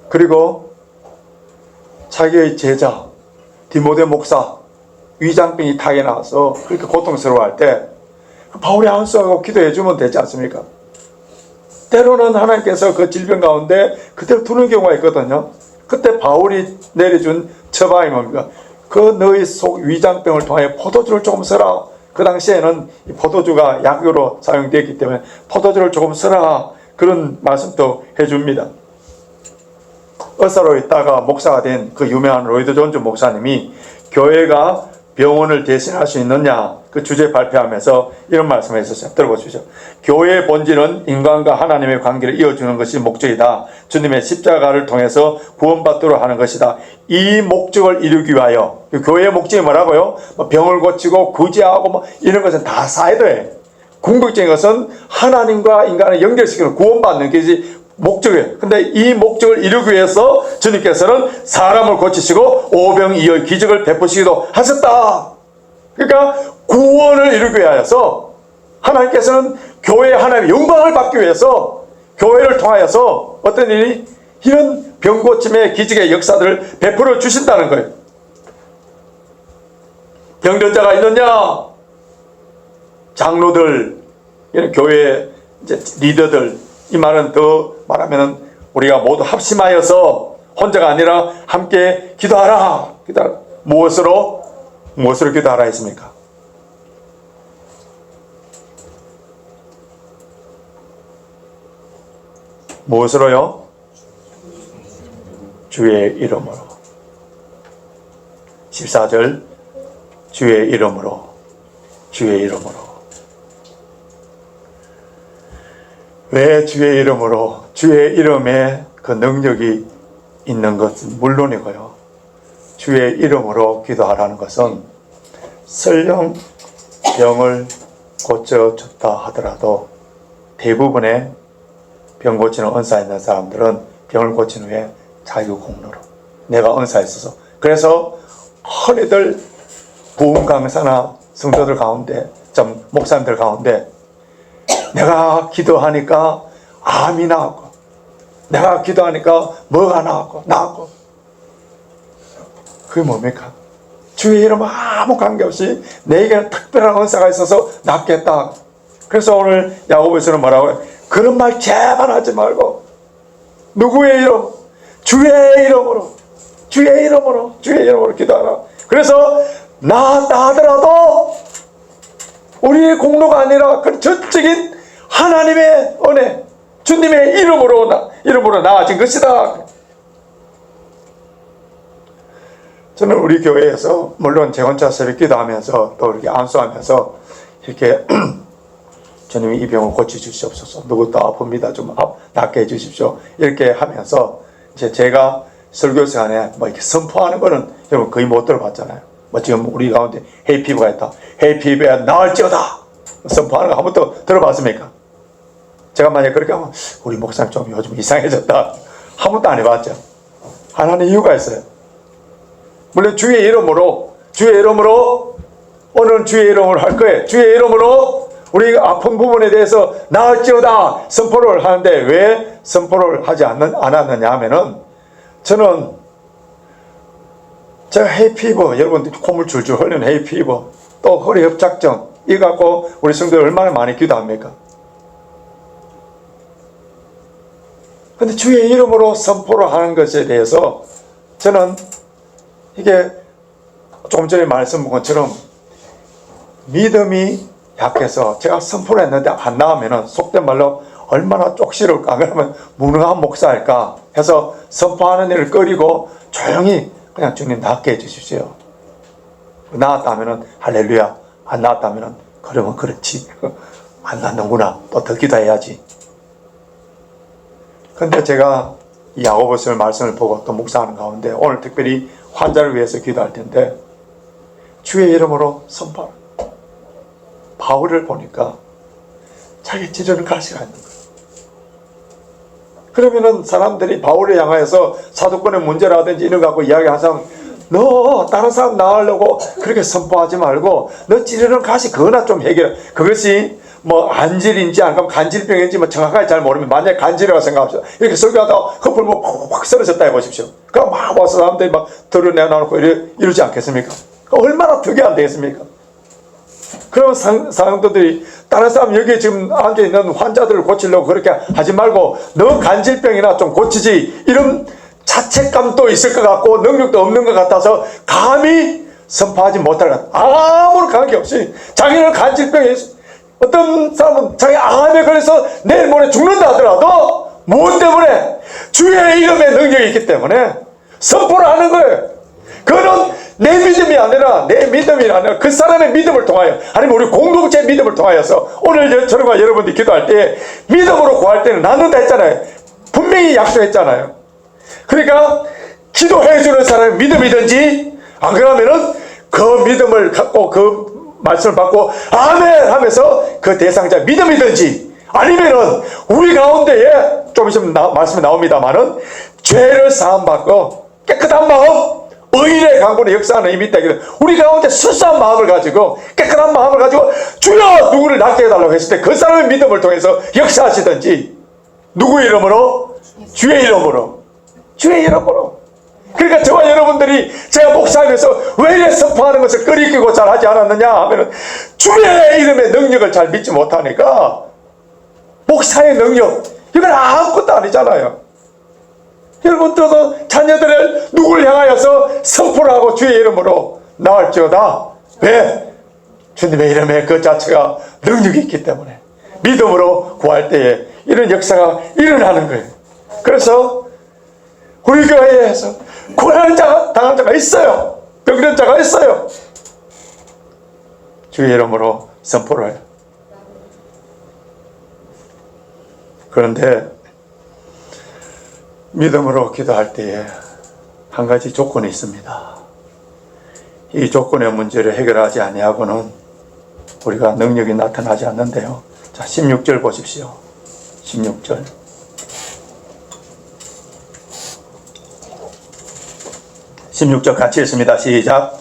그리고 자기의 제자 디모데 목사 위장병이 타게 나와서 그렇게 고통스러워할 때 바울이 안수하고 기도해 주면 되지 않습니까? 때로는 하나님께서 그 질병 가운데 그대로 두는 경우가 있거든요. 그때 바울이 내려준 처방이 뭡니까? 그 너희 속 위장병을 통하여 포도주를 조금 써라. 그 당시에는 이 포도주가 약으로 사용되었기 때문에 포도주를 조금 써라. 그런 말씀도 해줍니다. 의사로 있다가 목사가 된 그 유명한 로이드 존즈 목사님이 교회가 병원을 대신할 수 있느냐 그 주제 발표하면서 이런 말씀을 했었어요. 들어보십시오. 교회의 본질은 인간과 하나님의 관계를 이어주는 것이 목적이다. 주님의 십자가를 통해서 구원받도록 하는 것이다. 이 목적을 이루기 위하여, 교회의 목적이 뭐라고요? 병을 고치고 구제하고 이런 것은 다 사이드예요. 궁극적인 것은 하나님과 인간을 연결시키는 구원받는 것이 목적이에요. 근데 이 목적을 이루기 위해서 주님께서는 사람을 고치시고 오병이어의 기적을 베푸시기도 하셨다. 그러니까 구원을 이루기 위하여서 하나님께서는 교회의 하나님의 영광을 받기 위해서 교회를 통하여서 어떤 일이 이런 병고침의 기적의 역사들을 베풀어 주신다는 거예요. 병든 자가 있느냐? 장로들, 이런 교회 이제 리더들, 이 말은 더 말하면은 우리가 모두 합심하여서 혼자가 아니라 함께 기도하라. 기도하라. 무엇으로 기도하라 했습니까? 무엇으로요? 주의 이름으로. 14절 주의 이름으로. 주의 이름으로. 왜 주의 이름으로? 주의 이름에 그 능력이 있는 것은 물론이고요. 주의 이름으로 기도하라는 것은 설령 병을 고쳐줬다 하더라도 대부분의 병 고치는 은사 있는 사람들은 병을 고친 후에 자기 공로로 내가 은사 있어서, 그래서 흔히들 부흥 강사나 성도들 가운데, 목사님들 가운데 내가 기도하니까 암이 나왔고, 내가 기도하니까 뭐가 나왔고, 그게 뭡니까? 주의 이름 아무 관계없이 내게 특별한 은사가 있어서 낫겠다. 그래서 오늘 야고보서는 뭐라고 해요? 그런 말 제발 하지 말고 누구의 이름? 주의 이름으로, 주의 이름으로, 주의 이름으로 기도하라. 그래서 나았다 하더라도 우리의 공로가 아니라 그 전적인 하나님의 은혜, 주님의 이름으로 나아진 것이다. 저는 우리 교회에서 물론 재혼차 새벽 기도하면서 또 이렇게 안수하면서 이렇게 주님이 이 병을 고쳐주시옵소서, 누구도 아픕니다, 좀 낫게 해주십시오, 이렇게 하면서 이제 제가 설교 시간에 뭐 이렇게 선포하는 거는 여러분 거의 못 들어봤잖아요. 뭐 지금 우리 가운데 헤이피부가 있다, 헤이피부야 나을지어다 선포하는 거 한 번도 들어봤습니까? 제가 만약에 그렇게 하면 우리 목사님 좀 요즘 이상해졌다 한 번도 안 해봤죠. 하나님 이유가 있어요. 물론 주의 이름으로 오늘 주의 이름으로 할 거예요. 주의 이름으로 우리 아픈 부분에 대해서 나을지어다 선포를 하는데 왜 선포를 하지 않았느냐 하면은 저는 제가 헤이피버, 여러분들 콧물 줄줄 흘리는 헤이피버, 또 허리 협착증 이거 갖고 우리 성도들 얼마나 많이 기도합니까? 근데 주의 이름으로 선포를 하는 것에 대해서 저는 이게 조금 전에 말씀한 것처럼 믿음이 약해서 제가 선포를 했는데 안 나오면은 속된 말로 얼마나 쪽시를까, 그러면 무능한 목사일까 해서 선포하는 일을 꺼리고 조용히 그냥 주님 낫게 해주십시오. 나았다면은 할렐루야, 안 나았다면은 그러면 그렇지, 안 낫는구나, 또 더 기도해야지. 근데 제가 이 야고보서 말씀을 보고 또 묵상하는 가운데 오늘 특별히 환자를 위해서 기도할 텐데 주의 이름으로 선포. 바울을 보니까 자기 찌르는 가시가 있는 거예요. 그러면은 사람들이 바울을 향하여서 사도권의 문제라든지 이런 거 갖고 이야기하는 사람, 너 다른 사람 나으려고 그렇게 선포하지 말고 너 찌르는 가시 그거나 좀 해결해. 그것이 뭐 안질인지 아니면 간질병인지 뭐 정확하게 잘 모르면 만약에 간질이라고 생각합시다. 이렇게 설교하다가 허풀 뭐 확 쓰러졌다 해보십시오. 그럼 막 와서 사람들이 막 드러내놓고 이러지 않겠습니까? 얼마나 특이한 되겠습니까? 그러면 사람들이 다른 사람 여기 지금 앉아있는 환자들을 고치려고 그렇게 하지 말고 너 간질병이나 좀 고치지, 이런 자책감도 있을 것 같고 능력도 없는 것 같아서 감히 선포하지 못할 것 같아. 아무런 관계없이 자기는 간질병이, 어떤 사람은 자기 암에 걸려서 내일 모레 죽는다 하더라도 무엇 때문에? 주의 이름의 능력이 있기 때문에 선포를 하는 거예요. 그거는 내 믿음이 아니라 그 사람의 믿음을 통하여, 아니면 우리 공동체의 믿음을 통하여서 오늘 저와 여러분들이 기도할 때 믿음으로 구할 때는 낫는다 했잖아요. 분명히 약속했잖아요. 그러니까 기도해 주는 사람의 믿음이든지, 안 그러면은 그 믿음을 갖고 그 말씀을 받고 아멘 하면서 그 대상자 믿음이든지, 아니면은 우리 가운데에 좀 있으면 말씀이 나옵니다만은 죄를 사함받고 깨끗한 마음, 의인의 강군의 역사하는 힘이 있다. 우리 가운데 수수한 마음을 가지고 깨끗한 마음을 가지고 주여 누구를 낫게 해달라고 했을 때 그 사람의 믿음을 통해서 역사하시든지, 누구의 이름으로? 주의 이름으로. 주의 이름으로. 그러니까 저와 여러분들이 제가 목사하면서 왜 이래 선포하는 것을 끓이기고 잘 하지 않았느냐 하면은 주의 이름의 능력을 잘 믿지 못하니까. 목사의 능력, 이건 아무것도 아니잖아요. 여러분들도 자녀들을 누구를 향하여서 선포를 하고 주의 이름으로 나을지어다. 왜? 주님의 이름에 그 자체가 능력이 있기 때문에 믿음으로 구할 때에 이런 역사가 일어나는 거예요. 그래서 우리 교회에서 고난을 당한 자가 있어요. 병든 자가 있어요. 주의 이름으로 선포를 해요. 그런데 믿음으로 기도할 때에 한 가지 조건이 있습니다. 이 조건의 문제를 해결하지 아니하고는 우리가 능력이 나타나지 않는데요. 자, 16절 보십시오. 16절. 16절 같이 읽습니다. 시작.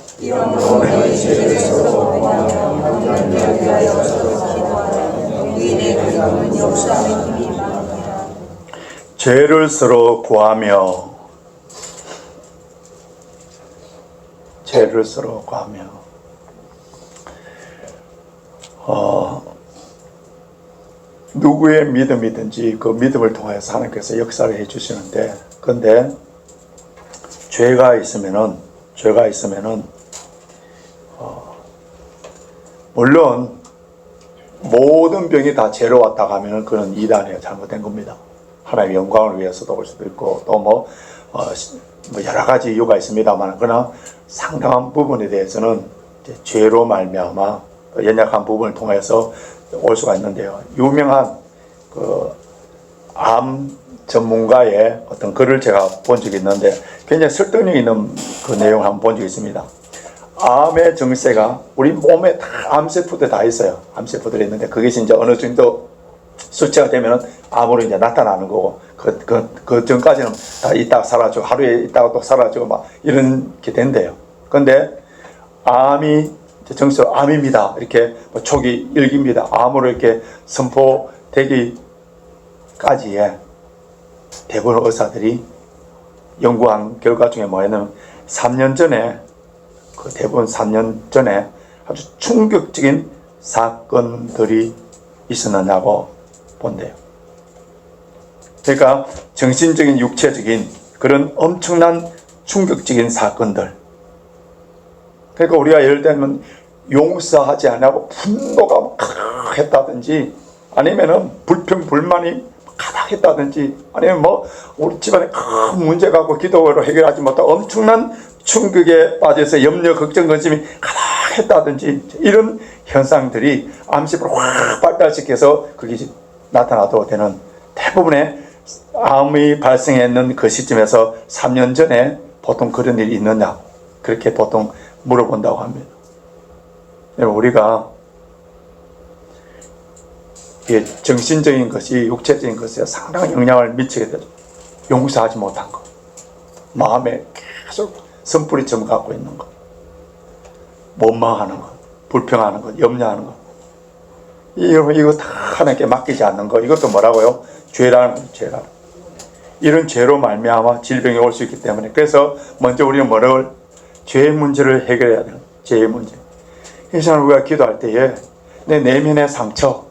죄를 서로 구하며 죄를 서로 구하며 누구의 믿음이든지 그 믿음을 통해서 하나님께서 역사를 해주시는데, 그런데 죄가 있으면은 물론 모든 병이 다 죄로 왔다 가면은 그건 이단이에요. 잘못된 겁니다. 하나님의 영광을 위해서도 올 수도 있고 또 뭐 여러 가지 이유가 있습니다만, 그러나 상당한 부분에 대해서는 이제 죄로 말미암아 연약한 부분을 통해서 올 수가 있는데요. 유명한 암 전문가의 어떤 글을 제가 본 적이 있는데 굉장히 설득력 있는 그 내용을 한번 본 적이 있습니다. 암의 증세가 우리 몸에 다 암세포들 다 있어요. 암세포들이 있는데 그것이 이제 어느 정도 수치가 되면은 암으로 이제 나타나는 거고, 그 전까지는 다 있다가 사라지고 하루에 있다가 또 사라지고 막 이렇게 된대요. 근데 암이 정서 암입니다. 이렇게 뭐 초기 일기입니다. 암으로 이렇게 선포되기까지에 대부분 의사들이 연구한 결과 중에 뭐냐면 3년 전에 대부분 3년 전에 아주 충격적인 사건들이 있었느냐고 본대요. 그러니까 정신적인 육체적인 그런 엄청난 충격적인 사건들. 그러니까 우리가 예를 들면 용서하지 않고 분노가 가득했다든지, 아니면은 불평불만이 가득했다든지, 아니면 뭐 우리 집안에 큰 문제 갖고 기도로 해결하지 못한 엄청난 충격에 빠져서 염려, 걱정, 근심이 가득했다든지, 이런 현상들이 암세포를 확 발달시켜서 그게 나타나도 되는, 대부분의 암이 발생했는 그 시점에서 3년 전에 보통 그런 일이 있느냐, 그렇게 보통 물어본다고 합니다. 우리가 정신적인 것이 육체적인 것에 상당한 영향을 미치게 되죠. 용서하지 못한 것, 마음에 계속 선뿌리점 갖고 있는 것, 원망하는 것, 불평하는 것, 염려하는 것, 이거 다 하나님께 맡기지 않는 것, 이것도 뭐라고요? 죄라는 거예요. 죄라. 이런 죄로 말미암아 질병이 올 수 있기 때문에, 그래서 먼저 우리는 뭐라고, 죄의 문제를 해결해야 돼요. 죄의 문제. 그래서 우리가 기도할 때에 내 내면의 상처,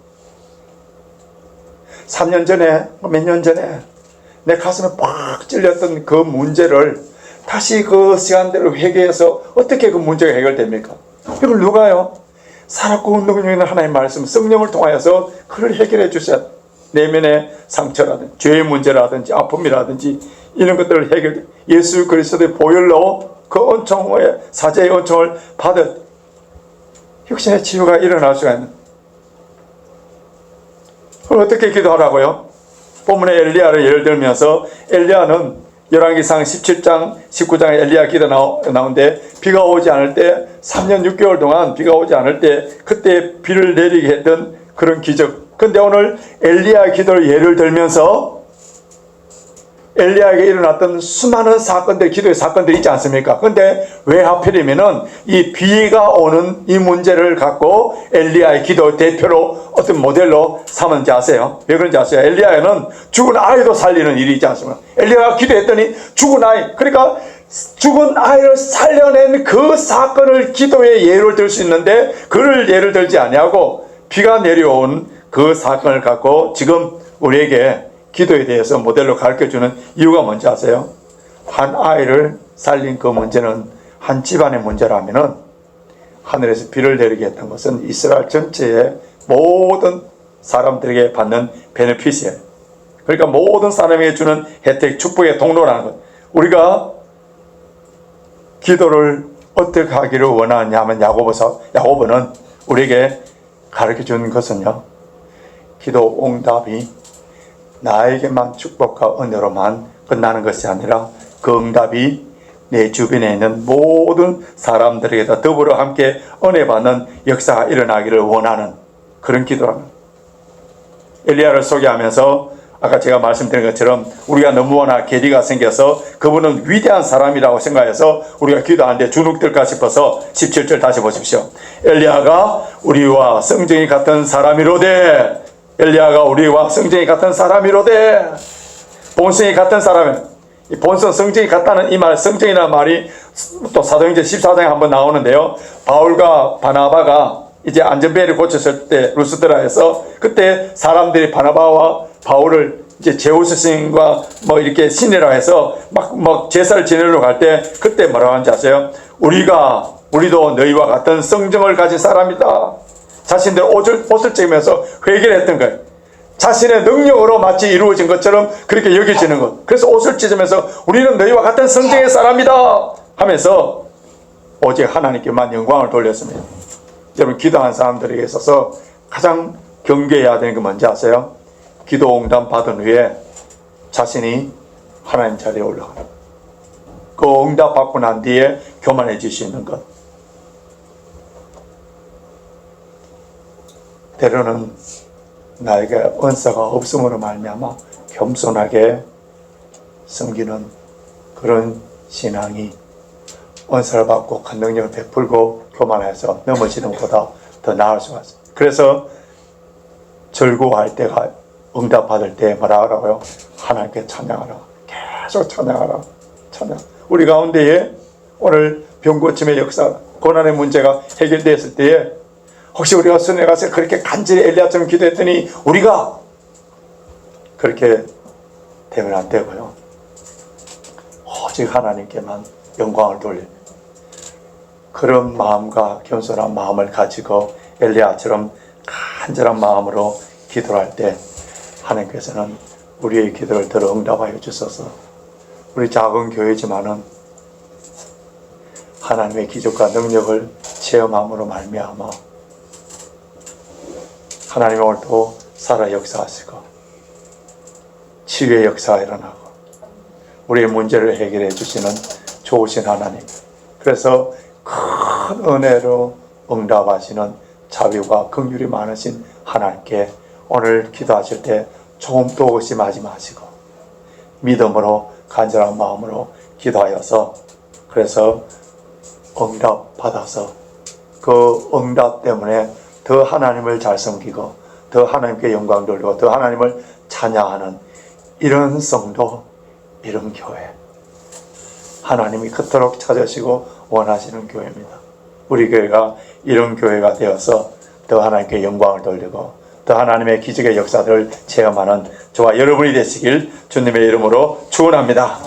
3년 전에 몇 년 전에 내 가슴에 팍 찔렸던 그 문제를 다시 그 시간대로 회개해서 어떻게 그 문제가 해결됩니까? 이걸 누가요? 살았고 운동 중에 있는 하나님의 말씀, 성령을 통하여서 그걸 해결해 주셔야, 내면의 상처라든지 죄의 문제라든지 아픔이라든지 이런 것들을 해결, 예수 그리스도의 보혈로 그 은총의 사제의 은총을 받을 혁신의 치유가 일어날 수가 있는. 그럼 어떻게 기도하라고요? 본문에 엘리야를 예를 들면서, 엘리야는 열왕기상 17장 19장에 엘리야 기도 나오는데, 비가 오지 않을 때 3년 6개월 동안 비가 오지 않을 때 그때 비를 내리게 했던 그런 기적. 근데 오늘 엘리야 기도를 예를 들면서 엘리야에게 일어났던 수많은 사건들, 기도의 사건들이 있지 않습니까? 근데 왜 하필이면은 이 비가 오는 이 문제를 갖고 엘리야의 기도 대표로 어떤 모델로 삼은지 아세요? 왜 그런지 아세요? 엘리야는 죽은 아이도 살리는 일이 있지 않습니까? 엘리야가 기도했더니 죽은 아이, 그러니까 죽은 아이를 살려낸 그 사건을 기도의 예를 들 수 있는데, 그를 예를 들지 아니하고 비가 내려온 그 사건을 갖고 지금 우리에게 기도에 대해서 모델로 가르쳐주는 이유가 뭔지 아세요? 한 아이를 살린 그 문제는 한 집안의 문제라면은 하늘에서 비를 내리게 했던 것은 이스라엘 전체의 모든 사람들에게 받는 베네핏이에요. 그러니까 모든 사람에게 주는 혜택, 축복의 통로라는 것. 우리가 기도를 어떻게 하기를 원하냐면, 야고보는 우리에게 가르쳐준 것은요, 기도 응답이 나에게만 축복과 은혜로만 끝나는 것이 아니라 그 응답이 내 주변에 있는 모든 사람들에게도 더불어 함께 은혜 받는 역사가 일어나기를 원하는 그런 기도라는. 엘리야를 소개하면서 아까 제가 말씀드린 것처럼 우리가 너무 워낙 괴리가 생겨서 그분은 위대한 사람이라고 생각해서 우리가 기도하는데 주눅들까 싶어서 17절 다시 보십시오. 엘리야가 우리와 성정이 같은 사람이로되, 엘리야가 우리와 성정이 같은 사람이로되, 본성이 같은 사람이, 이 본성 성정이 같다는 이 말, 성정이라는 말이 또 사도행전 14장에 한번 나오는데요. 바울과 바나바가 이제 안전벨을 고쳤을 때 루스드라에서 그때 사람들이 바나바와 바울을 이제 제우스 스님과 뭐 이렇게 신이라 해서 막 제사를 지내러 갈 때 그때 뭐라고 하는지 아세요? 우리도 너희와 같은 성정을 가진 사람이다. 자신들 옷을 째면서 회개를 했던 거예요. 자신의 능력으로 마치 이루어진 것처럼 그렇게 여겨지는 것. 그래서 옷을 찢으면서 우리는 너희와 같은 성정의 사람이다 하면서 오직 하나님께만 영광을 돌렸습니다. 여러분, 기도한 사람들에게 있어서 가장 경계해야 되는 게 뭔지 아세요? 기도 응답 받은 후에 자신이 하나님 자리에 올라가는 것. 그 응답 받고 난 뒤에 교만해질 수 있는 것. 때로는 나에게 은사가 없음으로 말미암아 겸손하게 섬기는 그런 신앙이 은사를 받고 큰 능력을 베풀고 교만해서 넘어지는 것보다 더 나을 수가 있어요. 그래서 절구할 때가 응답 받을 때 뭐라 하라고요? 하나님께 찬양하라. 계속 찬양하라. 찬양. 우리 가운데에 오늘 병고침의 역사, 고난의 문제가 해결되었을 때에 혹시 우리가 순회 가서 그렇게 간절히 엘리야처럼 기도했더니 우리가 그렇게 되면 안 되고요. 오직 하나님께만 영광을 돌립니다. 그런 마음과 겸손한 마음을 가지고 엘리야처럼 간절한 마음으로 기도할 때 하나님께서는 우리의 기도를 들어 응답하여 주셔서 우리 작은 교회지만은 하나님의 기적과 능력을 체험함으로 말미암아 하나님이 오늘도 살아 역사하시고 치유의 역사가 일어나고 우리의 문제를 해결해 주시는 좋으신 하나님. 그래서 큰 은혜로 응답하시는 자비와 긍휼이 많으신 하나님께 오늘 기도하실 때 조금도 의심하지 마시고 믿음으로 간절한 마음으로 기도하여서 그래서 응답 받아서 그 응답 때문에 더 하나님을 잘 섬기고 더 하나님께 영광 돌리고 더 하나님을 찬양하는 이런 성도, 이런 교회, 하나님이 그토록 찾으시고 원하시는 교회입니다. 우리 교회가 이런 교회가 되어서 더 하나님께 영광을 돌리고 더 하나님의 기적의 역사들을 체험하는 저와 여러분이 되시길 주님의 이름으로 축원합니다.